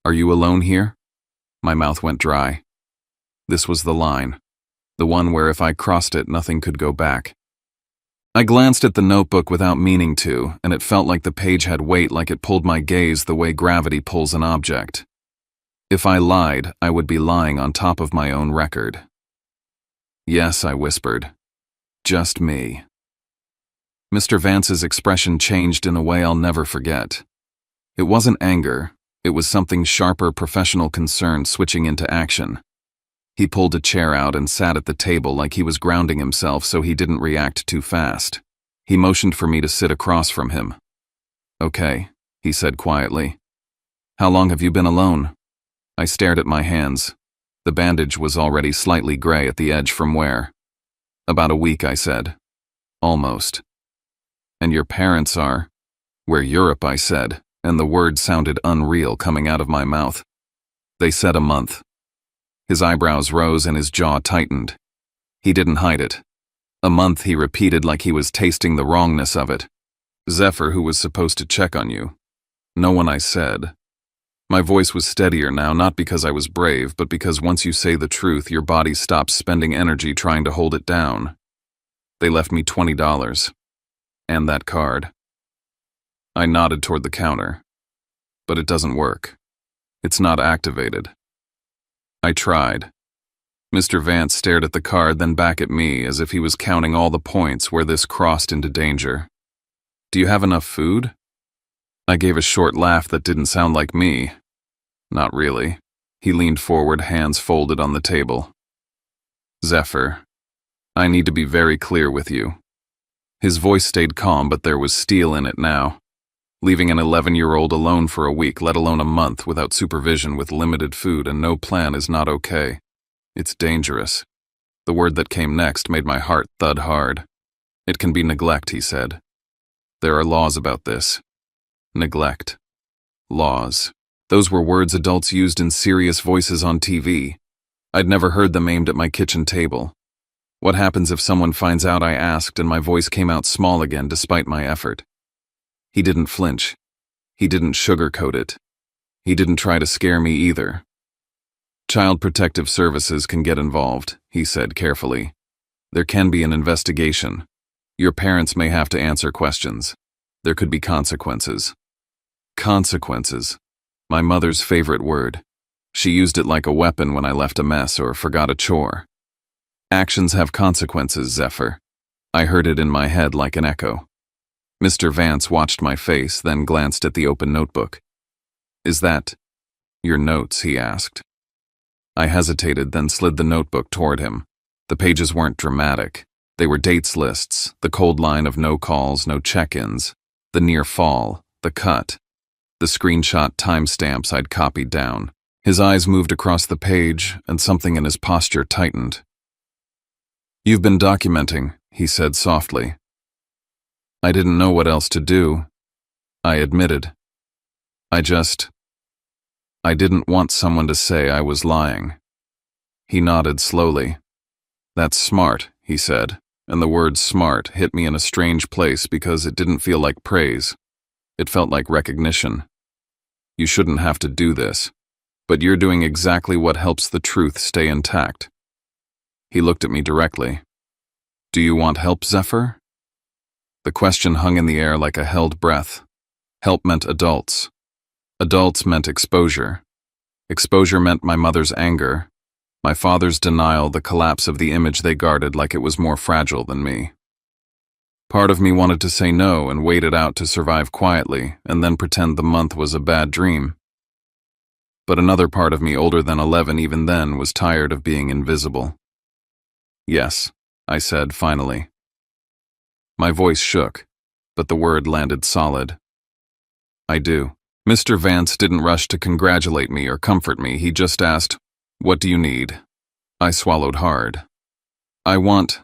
Are you alone here? My mouth went dry. This was the line. The one where if I crossed it, nothing could go back. I glanced at the notebook without meaning to, and it felt like the page had weight, like it pulled my gaze the way gravity pulls an object. If I lied, I would be lying on top of my own record. Yes, I whispered. Just me. Mr. Vance's expression changed in a way I'll never forget. It wasn't anger. It was something sharper, professional concern switching into action. He pulled a chair out and sat at the table like he was grounding himself so he didn't react too fast. He motioned for me to sit across from him. Okay, he said quietly. How long have you been alone? I stared at my hands. The bandage was already slightly gray at the edge from wear. About a week, I said. Almost. And your parents are? Where Europe, I said, and the words sounded unreal coming out of my mouth. They said a month. His eyebrows rose and his jaw tightened. He didn't hide it. A month, he repeated like he was tasting the wrongness of it. Zephyr, who was supposed to check on you. No one, I said. My voice was steadier now, not because I was brave, but because once you say the truth, your body stops spending energy trying to hold it down. They left me $20. And that card. I nodded toward the counter. But it doesn't work. It's not activated. I tried. Mr. Vance stared at the card, then back at me, as if he was counting all the points where this crossed into danger. Do you have enough food? I gave a short laugh that didn't sound like me. Not really. He leaned forward, hands folded on the table. Zephyr, I need to be very clear with you. His voice stayed calm, but there was steel in it now. Leaving an 11-year-old alone for a week, let alone a month, without supervision, with limited food and no plan is not okay. It's dangerous. The word that came next made my heart thud hard. It can be neglect, he said. There are laws about this. Neglect. Laws. Those were words adults used in serious voices on TV. I'd never heard them aimed at my kitchen table. What happens if someone finds out, I asked, and my voice came out small again despite my effort. He didn't flinch. He didn't sugarcoat it. He didn't try to scare me either. Child Protective Services can get involved, he said carefully. There can be an investigation. Your parents may have to answer questions. There could be consequences. Consequences. My mother's favorite word. She used it like a weapon when I left a mess or forgot a chore. Actions have consequences, Zephyr. I heard it in my head like an echo. Mr. Vance watched my face, then glanced at the open notebook. Is that your notes? He asked. I hesitated, then slid the notebook toward him. The pages weren't dramatic. They were dates lists, the cold line of no calls, no check-ins, the near fall, the cut, the screenshot timestamps I'd copied down. His eyes moved across the page, and something in his posture tightened. You've been documenting, he said softly. I didn't know what else to do. I admitted. I didn't want someone to say I was lying. He nodded slowly. That's smart, he said, and the word smart hit me in a strange place because it didn't feel like praise. It felt like recognition. You shouldn't have to do this, but you're doing exactly what helps the truth stay intact. He looked at me directly. Do you want help, Zephyr? The question hung in the air like a held breath. Help meant adults. Adults meant exposure. Exposure meant my mother's anger, my father's denial, the collapse of the image they guarded like it was more fragile than me. Part of me wanted to say no and wait it out to survive quietly and then pretend the month was a bad dream. But another part of me, older than 11 even then, was tired of being invisible. Yes, I said finally. My voice shook, but the word landed solid. I do. Mr. Vance didn't rush to congratulate me or comfort me. He just asked, "What do you need?" I swallowed hard. I want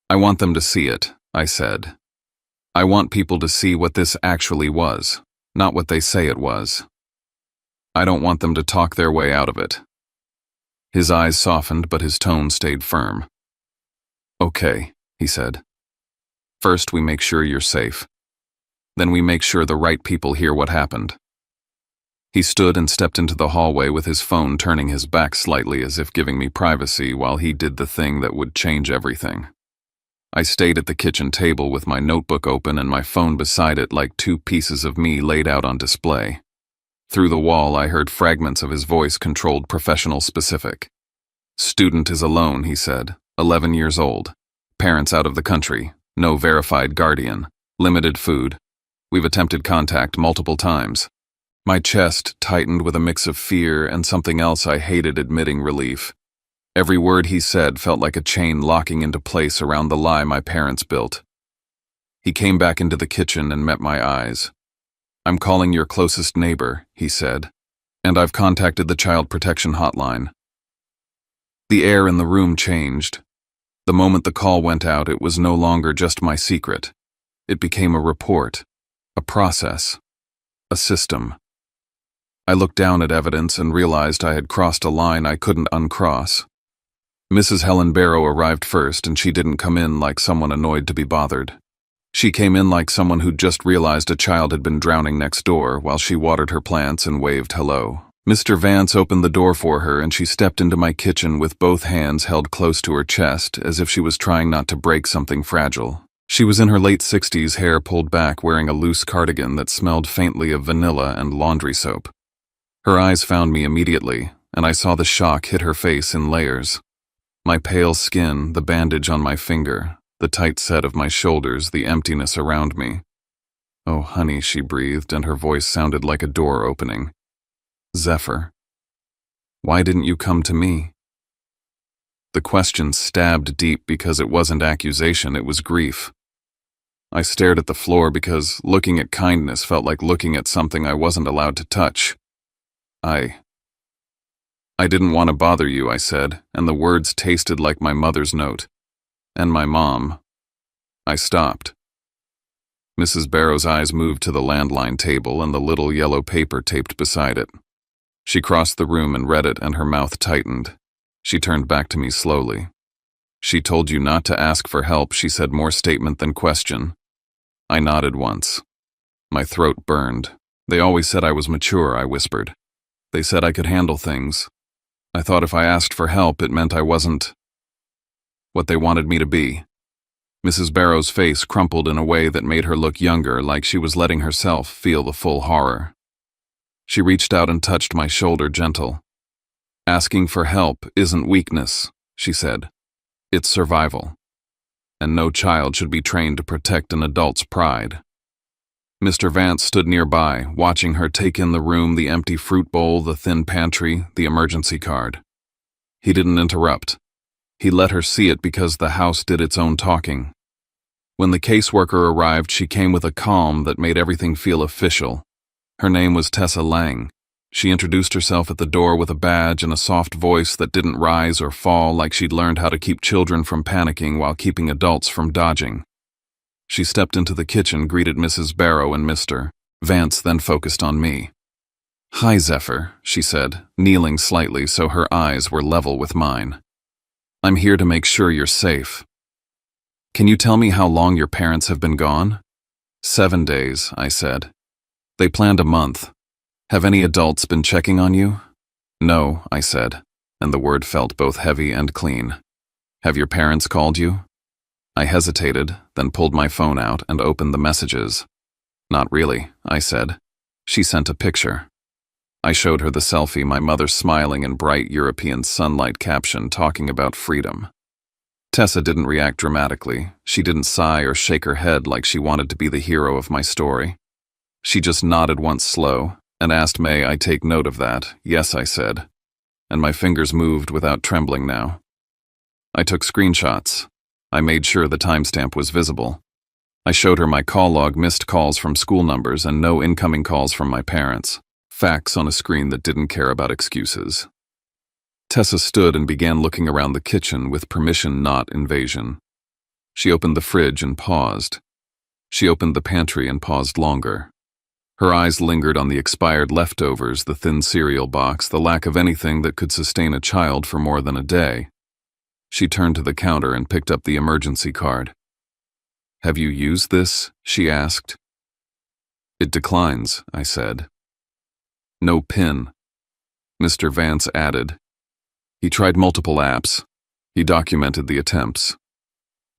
them to see it, I said. I want people to see what this actually was, not what they say it was. I don't want them to talk their way out of it. His eyes softened, but his tone stayed firm. Okay, he said. First, we make sure you're safe. Then we make sure the right people hear what happened. He stood and stepped into the hallway with his phone, turning his back slightly as if giving me privacy while he did the thing that would change everything. I stayed at the kitchen table with my notebook open and my phone beside it like two pieces of me laid out on display. Through the wall, I heard fragments of his voice, controlled, professional, specific. Student is alone, he said, 11 years old. Parents out of the country. No verified guardian. Limited food. We've attempted contact multiple times. My chest tightened with a mix of fear and something else I hated admitting, relief. Every word he said felt like a chain locking into place around the lie my parents built. He came back into the kitchen and met my eyes. I'm calling your closest neighbor, he said, and I've contacted the Child Protection Hotline. The air in the room changed. The moment the call went out, it was no longer just my secret. It became a report, a process. A system. I looked down at evidence and realized I had crossed a line I couldn't uncross. Mrs. Helen Barrow arrived first, and she didn't come in like someone annoyed to be bothered. She came in like someone who'd just realized a child had been drowning next door while she watered her plants and waved hello. Mr. Vance opened the door for her, and she stepped into my kitchen with both hands held close to her chest, as if she was trying not to break something fragile. She was in her late 60s, hair pulled back, wearing a loose cardigan that smelled faintly of vanilla and laundry soap. Her eyes found me immediately, and I saw the shock hit her face in layers. My pale skin, the bandage on my finger, the tight set of my shoulders, the emptiness around me. "Oh, honey," she breathed, and her voice sounded like a door opening. "Zephyr, why didn't you come to me?" The question stabbed deep because it wasn't accusation, it was grief. I stared at the floor because looking at kindness felt like looking at something I wasn't allowed to touch. I didn't want to bother you," I said, and the words tasted like my mother's note. "And my mom." I stopped. Mrs. Barrow's eyes moved to the landline table and the little yellow paper taped beside it. She crossed the room and read it, and her mouth tightened. She turned back to me slowly. "She told you not to ask for help," she said, more statement than question. I nodded once. My throat burned. "They always said I was mature," I whispered. "They said I could handle things. I thought if I asked for help, it meant I wasn't what they wanted me to be." Mrs. Barrow's face crumpled in a way that made her look younger, like she was letting herself feel the full horror. She reached out and touched my shoulder, gentle. "Asking for help isn't weakness," she said. "It's survival. And no child should be trained to protect an adult's pride." Mr. Vance stood nearby, watching her take in the room, the empty fruit bowl, the thin pantry, the emergency card. He didn't interrupt. He let her see it because the house did its own talking. When the caseworker arrived, she came with a calm that made everything feel official. Her name was Tessa Lang. She introduced herself at the door with a badge and a soft voice that didn't rise or fall, like she'd learned how to keep children from panicking while keeping adults from dodging. She stepped into the kitchen, greeted Mrs. Barrow and Mr. Vance, then focused on me. "Hi, Zephyr," she said, kneeling slightly so her eyes were level with mine. "I'm here to make sure you're safe. Can you tell me how long your parents have been gone?" 7 days, I said. "They planned a month. Have any adults been checking on you?" "No," I said, and the word felt both heavy and clean. "Have your parents called you?" I hesitated, then pulled my phone out and opened the messages. "Not really," I said. She sent a picture. I showed her the selfie, my mother smiling in bright European sunlight, caption talking about freedom. Tessa didn't react dramatically. She didn't sigh or shake her head like she wanted to be the hero of my story. She just nodded once slow and asked, "May I take note of that?" "Yes," I said, and my fingers moved without trembling now. I took screenshots. I made sure the timestamp was visible. I showed her my call log, missed calls from school numbers, and no incoming calls from my parents. Facts on a screen that didn't care about excuses. Tessa stood and began looking around the kitchen with permission, not invasion. She opened the fridge and paused. She opened the pantry and paused longer. Her eyes lingered on the expired leftovers, the thin cereal box, the lack of anything that could sustain a child for more than a day. She turned to the counter and picked up the emergency card. "Have you used this?" she asked. "It declines," I said. "No PIN," Mr. Vance added. He tried multiple apps. He documented the attempts.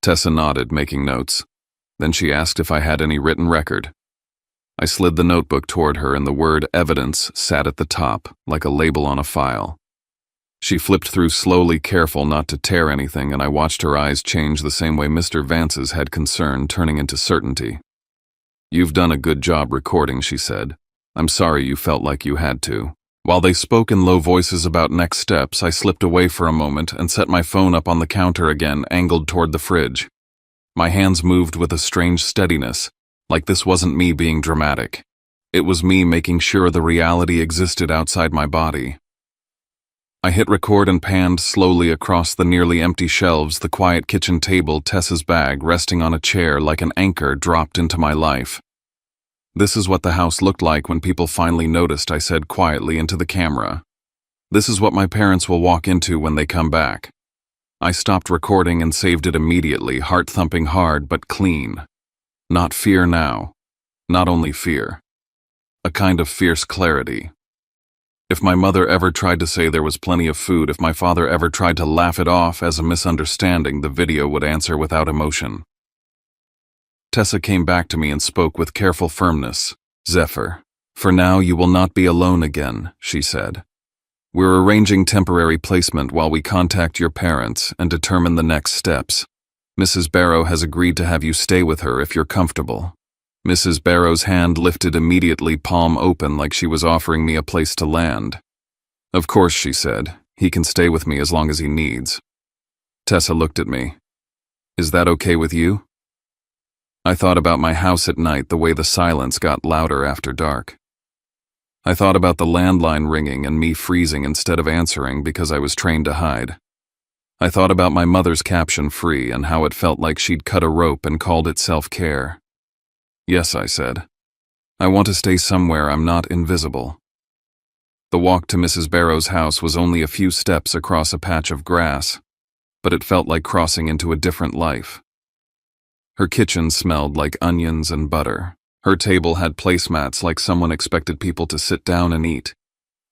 Tessa nodded, making notes. Then she asked if I had any written record. I slid the notebook toward her, and the word evidence sat at the top, like a label on a file. She flipped through slowly, careful not to tear anything, and I watched her eyes change the same way Mr. Vance's had concern, turning into certainty. "You've done a good job recording," she said. "I'm sorry you felt like you had to." While they spoke in low voices about next steps, I slipped away for a moment and set my phone up on the counter again, angled toward the fridge. My hands moved with a strange steadiness, like this wasn't me being dramatic. It was me making sure the reality existed outside my body. I hit record and panned slowly across the nearly empty shelves, the quiet kitchen table, Tessa's bag resting on a chair like an anchor dropped into my life. "This is what the house looked like when people finally noticed," I said quietly into the camera. "This is what my parents will walk into when they come back." I stopped recording and saved it immediately, heart thumping hard but clean. Not fear now. Not only fear. A kind of fierce clarity. If my mother ever tried to say there was plenty of food, if my father ever tried to laugh it off as a misunderstanding, the video would answer without emotion. Tessa came back to me and spoke with careful firmness. "Zephyr, for now you will not be alone again," she said. "We're arranging temporary placement while we contact your parents and determine the next steps. Mrs. Barrow has agreed to have you stay with her if you're comfortable." Mrs. Barrow's hand lifted immediately, palm open, like she was offering me a place to land. "Of course," she said. "He can stay with me as long as he needs." Tessa looked at me. "Is that okay with you?" I thought about my house at night, the way the silence got louder after dark. I thought about the landline ringing and me freezing instead of answering because I was trained to hide. I thought about my mother's caption "free" and how it felt like she'd cut a rope and called it self-care. "Yes," I said. "I want to stay somewhere I'm not invisible." The walk to Mrs. Barrow's house was only a few steps across a patch of grass, but it felt like crossing into a different life. Her kitchen smelled like onions and butter. Her table had placemats like someone expected people to sit down and eat.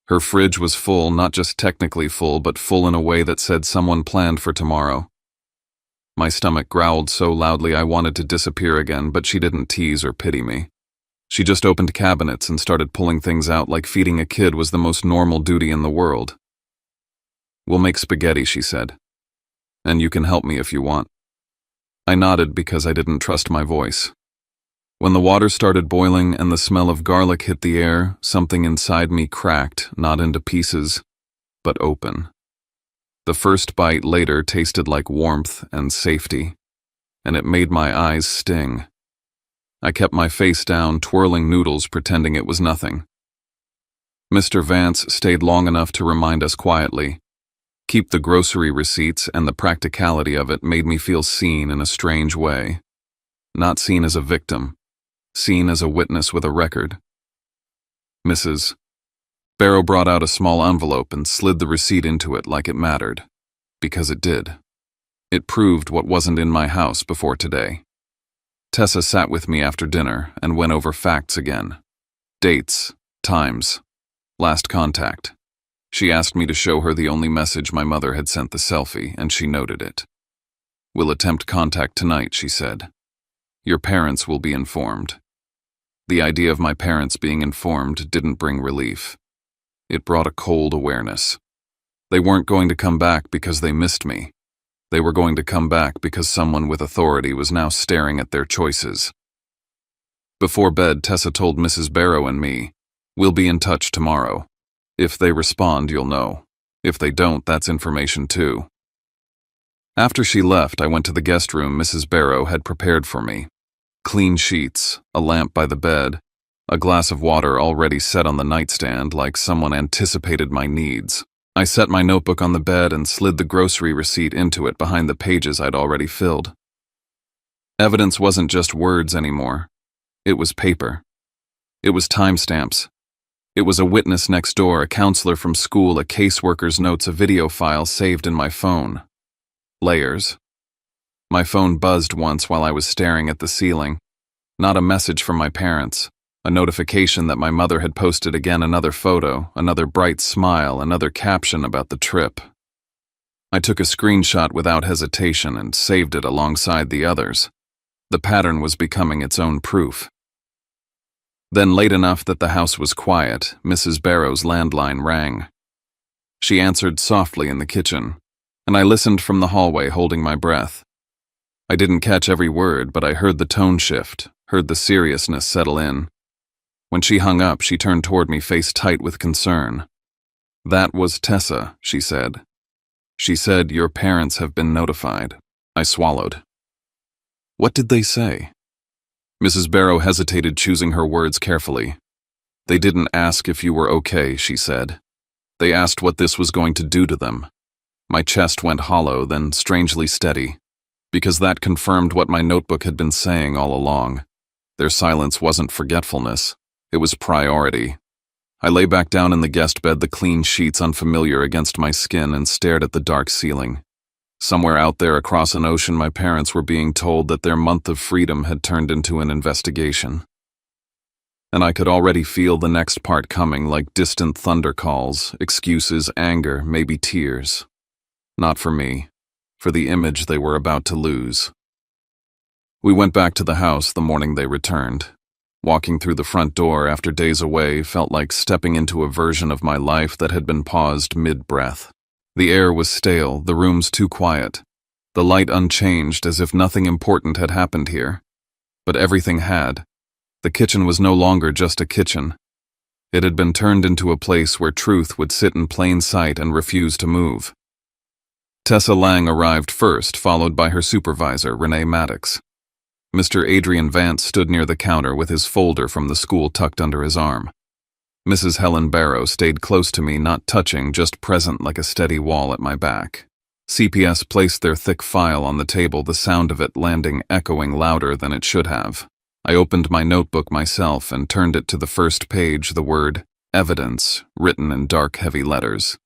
Her fridge was full, not just technically full, but full in a way that said someone planned for tomorrow. My stomach growled so loudly I wanted to disappear again, but she didn't tease or pity me. She just opened cabinets and started pulling things out like feeding a kid was the most normal duty in the world. "We'll make spaghetti," she said. "And you can help me if you want." I nodded because I didn't trust my voice. When the water started boiling and the smell of garlic hit the air, something inside me cracked, not into pieces, but open. The first bite later tasted like warmth and safety, and it made my eyes sting. I kept my face down, twirling noodles, pretending it was nothing. Mr. Vance stayed long enough to remind us quietly. Keep the grocery receipts, and the practicality of it made me feel seen in a strange way. Not seen as a victim. Seen as a witness with a record. Mrs. Barrow brought out a small envelope and slid the receipt into it like it mattered. Because it did. It proved what wasn't in my house before today. Tessa sat with me after dinner and went over facts again. Dates, times, last contact. She asked me to show her the only message my mother had sent, the selfie, and she noted it. "We'll attempt contact tonight," she said. "Your parents will be informed." The idea of my parents being informed didn't bring relief. It brought a cold awareness. They weren't going to come back because they missed me. They were going to come back because someone with authority was now staring at their choices. Before bed, Tessa told Mrs. Barrow and me, "We'll be in touch tomorrow. If they respond, you'll know. If they don't, that's information too." After she left, I went to the guest room Mrs. Barrow had prepared for me. Clean sheets, a lamp by the bed, a glass of water already set on the nightstand like someone anticipated my needs. I set my notebook on the bed and slid the grocery receipt into it behind the pages I'd already filled. Evidence wasn't just words anymore. It was paper. It was timestamps. It was a witness next door, a counselor from school, a caseworker's notes, a video file saved in my phone. Layers. My phone buzzed once while I was staring at the ceiling. Not a message from my parents. A notification that my mother had posted again, another photo, another bright smile, another caption about the trip. I took a screenshot without hesitation and saved it alongside the others. The pattern was becoming its own proof. Then, late enough that the house was quiet, Mrs. Barrow's landline rang. She answered softly in the kitchen, and I listened from the hallway, holding my breath. I didn't catch every word, but I heard the tone shift, heard the seriousness settle in. When she hung up, she turned toward me, face tight with concern. "That was Tessa," she said. "She said your parents have been notified." I swallowed. "What did they say?" Mrs. Barrow hesitated, choosing her words carefully. "They didn't ask if you were okay," she said. "They asked what this was going to do to them." My chest went hollow, then strangely steady, because that confirmed what my notebook had been saying all along. Their silence wasn't forgetfulness. It was priority. I lay back down in the guest bed, the clean sheets unfamiliar against my skin, and stared at the dark ceiling. Somewhere out there across an ocean, my parents were being told that their month of freedom had turned into an investigation. And I could already feel the next part coming, like distant thunder calls, excuses, anger, maybe tears. Not for me, for the image they were about to lose. We went back to the house the morning they returned. Walking through the front door after days away felt like stepping into a version of my life that had been paused mid-breath. The air was stale, the rooms too quiet, the light unchanged, as if nothing important had happened here. But everything had. The kitchen was no longer just a kitchen. It had been turned into a place where truth would sit in plain sight and refuse to move. Tessa Lang arrived first, followed by her supervisor, Renee Maddox. Mr. Adrian Vance stood near the counter with his folder from the school tucked under his arm. Mrs. Helen Barrow stayed close to me, not touching, just present like a steady wall at my back. CPS placed their thick file on the table, the sound of it landing echoing louder than it should have. I opened my notebook myself and turned it to the first page, the word evidence written in dark, heavy letters.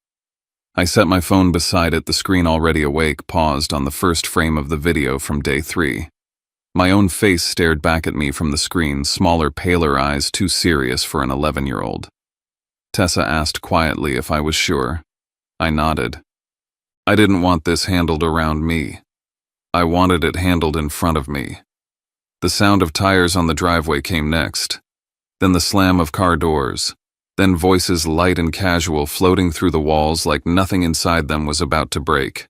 I set my phone beside it, the screen already awake, paused on the first frame of the video from day 3. My own face stared back at me from the screen, smaller, paler eyes too serious for an 11-year-old. Tessa asked quietly if I was sure. I nodded. I didn't want this handled around me. I wanted it handled in front of me. The sound of tires on the driveway came next, then the slam of car doors, then voices light and casual floating through the walls like nothing inside them was about to break.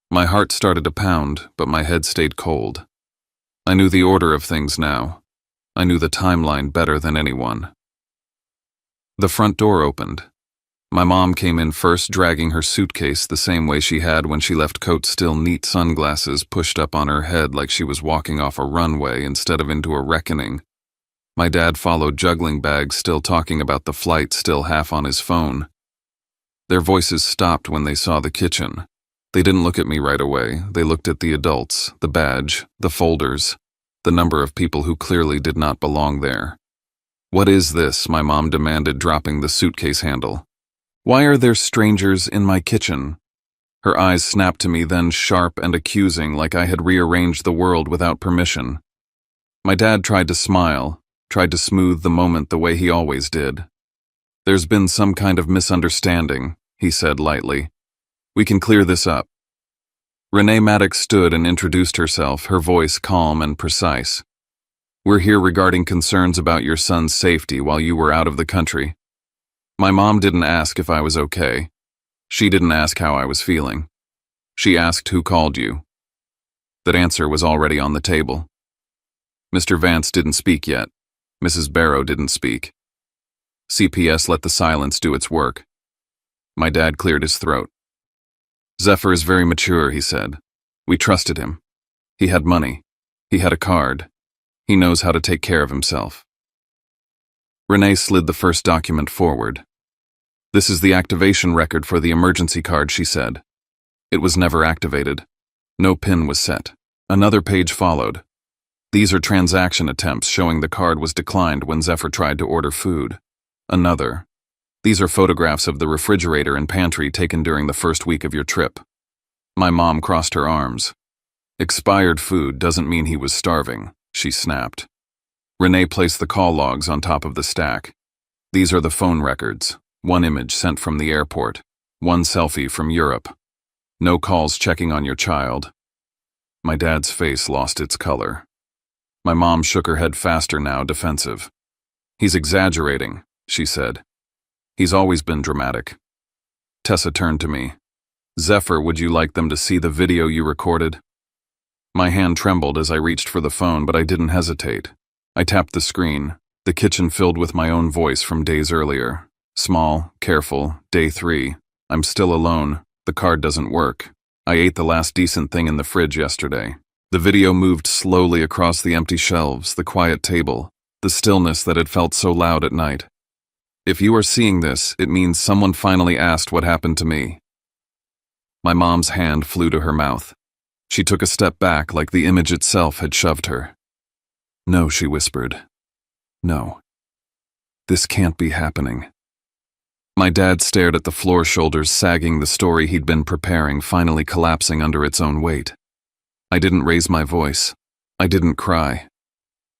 My heart started to pound, but my head stayed cold. I knew the order of things now. I knew the timeline better than anyone. The front door opened. My mom came in first, dragging her suitcase the same way she had when she left, coat still neat, sunglasses pushed up on her head like she was walking off a runway instead of into a reckoning. My dad followed, juggling bags, still talking about the flight, still half on his phone. Their voices stopped when they saw the kitchen. They didn't look at me right away. They looked at the adults, the badge, the folders, the number of people who clearly did not belong there. "What is this?" my mom demanded, dropping the suitcase handle. "Why are there strangers in my kitchen?" Her eyes snapped to me, then sharp and accusing, like I had rearranged the world without permission. My dad tried to smile, tried to smooth the moment the way he always did. "There's been some kind of misunderstanding," he said lightly. "We can clear this up." Renee Maddox stood and introduced herself, her voice calm and precise. "We're here regarding concerns about your son's safety while you were out of the country." My mom didn't ask if I was okay. She didn't ask how I was feeling. She asked who called you. That answer was already on the table. Mr. Vance didn't speak yet. Mrs. Barrow didn't speak. CPS let the silence do its work. My dad cleared his throat. "Zephyr is very mature," he said. "We trusted him. He had money. He had a card. He knows how to take care of himself." Renee slid the first document forward. "This is the activation record for the emergency card," she said. It was never activated. No PIN was set. Another page followed. "These are transaction attempts showing the card was declined when Zephyr tried to order food." Another. "These are photographs of the refrigerator and pantry taken during the first week of your trip." My mom crossed her arms. "Expired food doesn't mean he was starving," she snapped. Renee placed the call logs on top of the stack. "These are the phone records. One image sent from the airport. One selfie from Europe. No calls checking on your child." My dad's face lost its color. My mom shook her head faster now, defensive. "He's exaggerating," she said. "He's always been dramatic." Tessa turned to me. "Zephyr, would you like them to see the video you recorded?" My hand trembled as I reached for the phone, but I didn't hesitate. I tapped the screen, the kitchen filled with my own voice from days earlier. Small, careful, day 3. "I'm still alone. The card doesn't work. I ate the last decent thing in the fridge yesterday." The video moved slowly across the empty shelves, the quiet table, the stillness that had felt so loud at night. "If you are seeing this, it means someone finally asked what happened to me." My mom's hand flew to her mouth. She took a step back like the image itself had shoved her. "No," she whispered. "No. This can't be happening." My dad stared at the floor, shoulders sagging, the story he'd been preparing finally collapsing under its own weight. I didn't raise my voice. I didn't cry.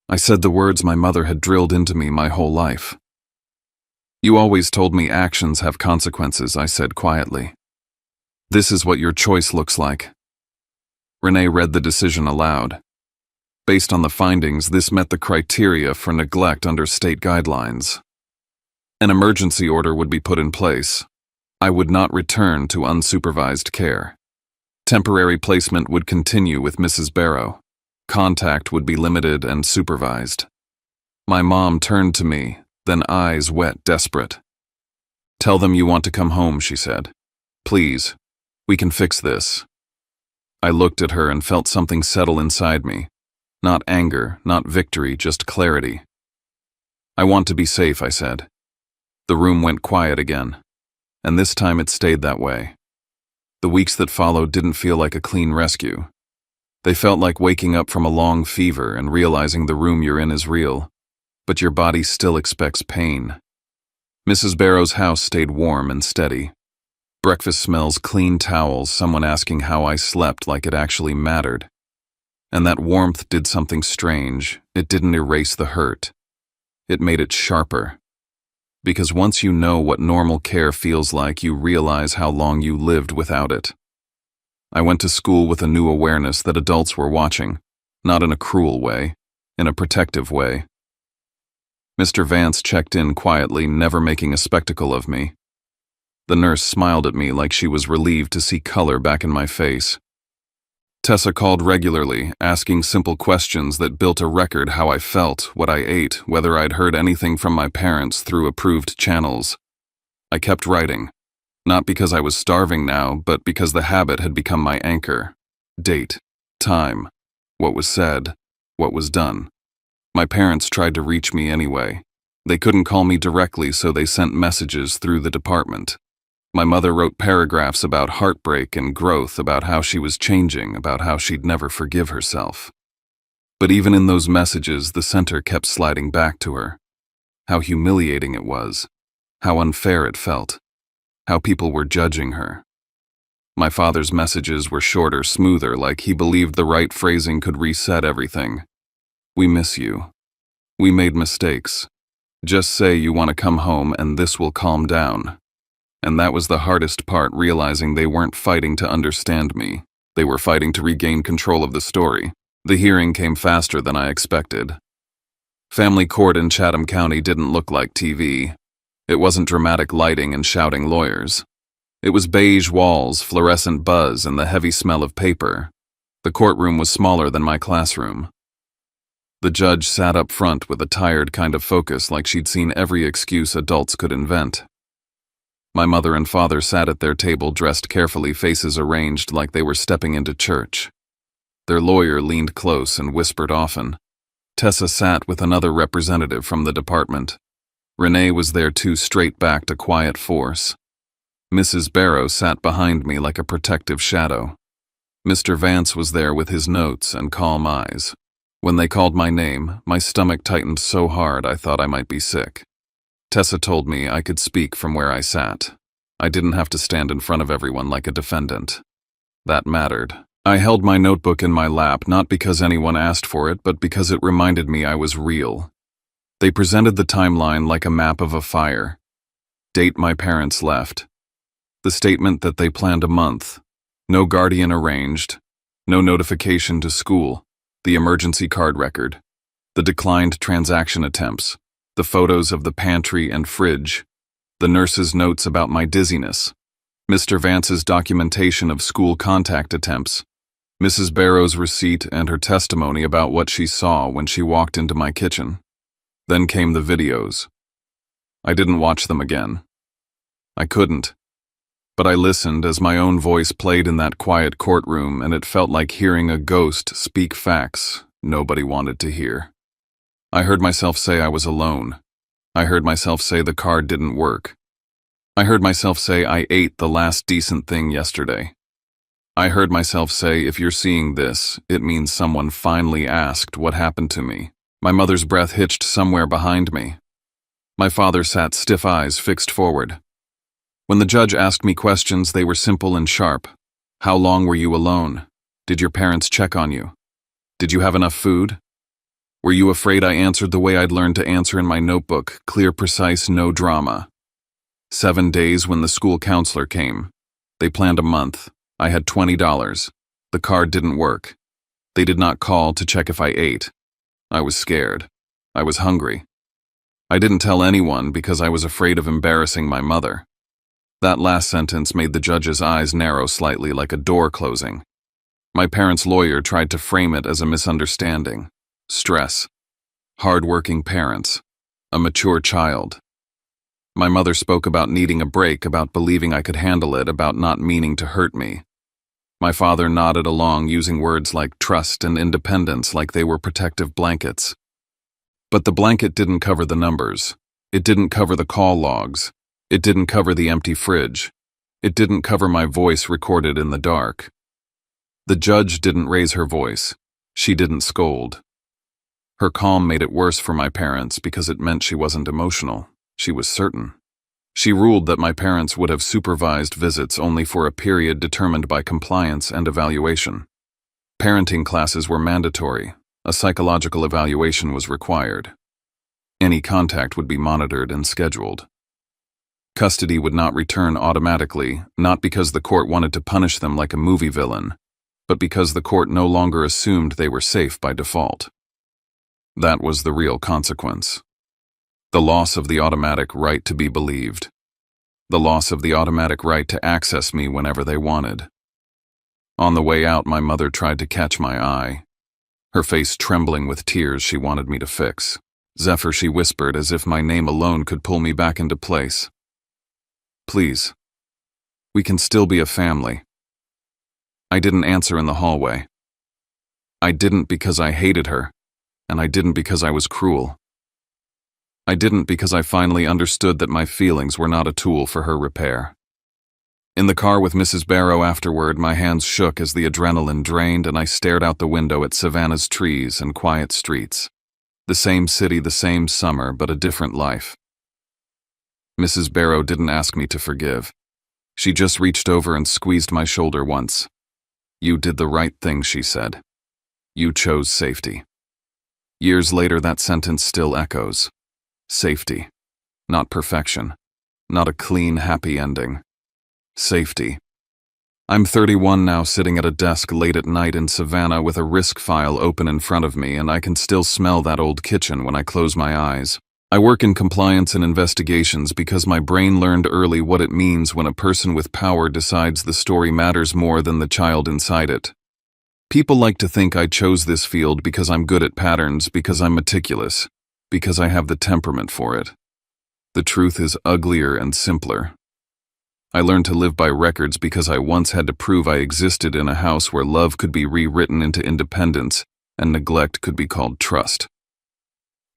I said the words my mother had drilled into me my whole life. "You always told me actions have consequences," I said quietly. "This is what your choice looks like." Renee read the decision aloud. Based on the findings, this met the criteria for neglect under state guidelines. An emergency order would be put in place. I would not return to unsupervised care. Temporary placement would continue with Mrs. Barrow. Contact would be limited and supervised. My mom turned to me, then eyes wet, desperate. "Tell them you want to come home," she said. "Please, we can fix this." I looked at her and felt something settle inside me. Not anger, not victory, just clarity. "I want to be safe," I said. The room went quiet again, and this time it stayed that way. The weeks that followed didn't feel like a clean rescue. They felt like waking up from a long fever and realizing the room you're in is real, but your body still expects pain. Mrs. Barrow's house stayed warm and steady. Breakfast smells, clean towels, someone asking how I slept like it actually mattered. And that warmth did something strange. It didn't erase the hurt. It made it sharper. Because once you know what normal care feels like, you realize how long you lived without it. I went to school with a new awareness that adults were watching, not in a cruel way, in a protective way. Mr. Vance checked in quietly, never making a spectacle of me. The nurse smiled at me like she was relieved to see color back in my face. Tessa called regularly, asking simple questions that built a record: how I felt, what I ate, whether I'd heard anything from my parents through approved channels. I kept writing, not because I was starving now, but because the habit had become my anchor. Date, time, what was said, what was done. My parents tried to reach me anyway. They couldn't call me directly, so they sent messages through the department. My mother wrote paragraphs about heartbreak and growth, about how she was changing, about how she'd never forgive herself. But even in those messages, the center kept sliding back to her. How humiliating it was. How unfair it felt. How people were judging her. My father's messages were shorter, smoother, like he believed the right phrasing could reset everything. "We miss you. We made mistakes. Just say you want to come home and this will calm down." And that was the hardest part, realizing they weren't fighting to understand me. They were fighting to regain control of the story. The hearing came faster than I expected. Family court in Chatham County didn't look like TV. It wasn't dramatic lighting and shouting lawyers. It was beige walls, fluorescent buzz, and the heavy smell of paper. The courtroom was smaller than my classroom. The judge sat up front with a tired kind of focus, like she'd seen every excuse adults could invent. My mother and father sat at their table, dressed carefully, faces arranged like they were stepping into church. Their lawyer leaned close and whispered often. Tessa sat with another representative from the department. Renee was there too, straight-backed, a quiet force. Mrs. Barrow sat behind me like a protective shadow. Mr. Vance was there with his notes and calm eyes. When they called my name, my stomach tightened so hard I thought I might be sick. Tessa told me I could speak from where I sat. I didn't have to stand in front of everyone like a defendant. That mattered. I held my notebook in my lap, not because anyone asked for it, but because it reminded me I was real. They presented the timeline like a map of a fire. Date my parents left. The statement that they planned a month. No guardian arranged. No notification to school. The emergency card record. The declined transaction attempts. The photos of the pantry and fridge. The nurse's notes about my dizziness. Mr. Vance's documentation of school contact attempts. Mrs. Barrow's receipt and her testimony about what she saw when she walked into my kitchen. Then came the videos. I didn't watch them again. I couldn't. But I listened as my own voice played in that quiet courtroom, and it felt like hearing a ghost speak facts nobody wanted to hear. I heard myself say I was alone. I heard myself say the card didn't work. I heard myself say I ate the last decent thing yesterday. I heard myself say, if you're seeing this, it means someone finally asked what happened to me, My mother's breath hitched somewhere behind me. My father sat stiff eyes fixed forward. When the judge asked me questions, they were simple and sharp. How long were you alone? Did your parents check on you? Did you have enough food? Were you afraid? I answered the way I'd learned to answer in my notebook, clear, precise, no drama. 7 days when the school counselor came. They planned a month. I had $20. The card didn't work. They did not call to check if I ate. I was scared. I was hungry. I didn't tell anyone because I was afraid of embarrassing my mother. That last sentence made the judge's eyes narrow slightly, like a door closing. My parents' lawyer tried to frame it as a misunderstanding. Stress. Hard-working parents. A mature child. My mother spoke about needing a break, about believing I could handle it, about not meaning to hurt me. My father nodded along, using words like trust and independence like they were protective blankets. But the blanket didn't cover the numbers. It didn't cover the call logs. It didn't cover the empty fridge. It didn't cover my voice recorded in the dark. The judge didn't raise her voice. She didn't scold. Her calm made it worse for my parents because it meant she wasn't emotional. She was certain. She ruled that my parents would have supervised visits only for a period determined by compliance and evaluation. Parenting classes were mandatory. A psychological evaluation was required. Any contact would be monitored and scheduled. Custody would not return automatically, not because the court wanted to punish them like a movie villain, but because the court no longer assumed they were safe by default. That was the real consequence. The loss of the automatic right to be believed. The loss of the automatic right to access me whenever they wanted. On the way out, my mother tried to catch my eye. Her face trembling with tears she wanted me to fix. Zephyr, she whispered, as if my name alone could pull me back into place. Please. We can still be a family. I didn't answer in the hallway. I didn't because I hated her, and I didn't because I was cruel. I didn't because I finally understood that my feelings were not a tool for her repair. In the car with Mrs. Barrow afterward, my hands shook as the adrenaline drained and I stared out the window at Savannah's trees and quiet streets. The same city, the same summer, but a different life. Mrs. Barrow didn't ask me to forgive. She just reached over and squeezed my shoulder once. You did the right thing, she said. You chose safety. Years later, that sentence still echoes. Safety. Not perfection. Not a clean, happy ending. Safety. I'm 31 now, sitting at a desk late at night in Savannah with a risk file open in front of me, and I can still smell that old kitchen when I close my eyes. I work in compliance and investigations because my brain learned early what it means when a person with power decides the story matters more than the child inside it. People like to think I chose this field because I'm good at patterns, because I'm meticulous, because I have the temperament for it. The truth is uglier and simpler. I learned to live by records because I once had to prove I existed in a house where love could be rewritten into independence and neglect could be called trust.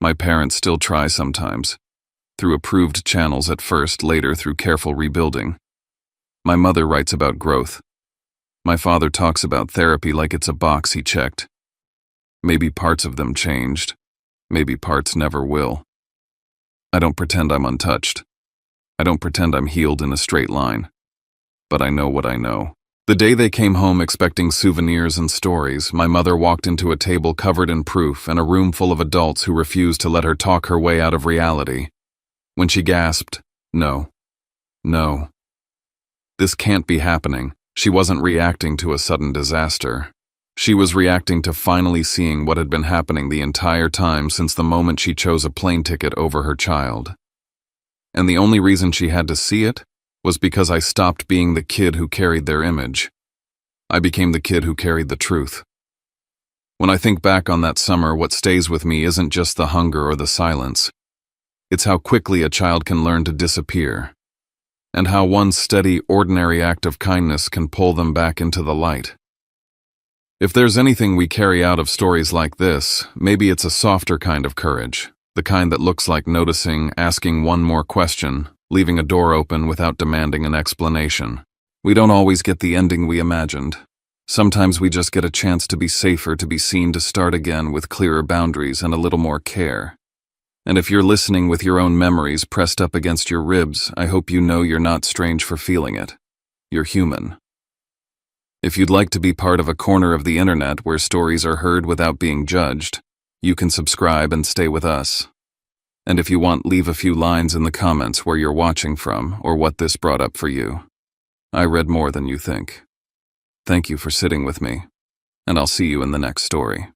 My parents still try sometimes, through approved channels at first, later through careful rebuilding. My mother writes about growth. My father talks about therapy like it's a box he checked. Maybe parts of them changed. Maybe parts never will. I don't pretend I'm untouched. I don't pretend I'm healed in a straight line. But I know what I know. The day they came home expecting souvenirs and stories, my mother walked into a table covered in proof and a room full of adults who refused to let her talk her way out of reality. When she gasped, "No. No. This can't be happening," she wasn't reacting to a sudden disaster. She was reacting to finally seeing what had been happening the entire time since the moment she chose a plane ticket over her child. And the only reason she had to see it was because I stopped being the kid who carried their image. I became the kid who carried the truth. When I think back on that summer, what stays with me isn't just the hunger or the silence. It's how quickly a child can learn to disappear, and how one steady, ordinary act of kindness can pull them back into the light. If there's anything we carry out of stories like this, maybe it's a softer kind of courage, the kind that looks like noticing, asking one more question, leaving a door open without demanding an explanation. We don't always get the ending we imagined, Sometimes we just get a chance to be safer, to be seen, to start again with clearer boundaries and a little more care. And if you're listening with your own memories pressed up against your ribs, I hope you know you're not strange for feeling it. You're human. If you'd like to be part of a corner of the internet where stories are heard without being judged, you can subscribe and stay with us. And if you want, leave a few lines in the comments where you're watching from or what this brought up for you. I read more than you think. Thank you for sitting with me, and I'll see you in the next story.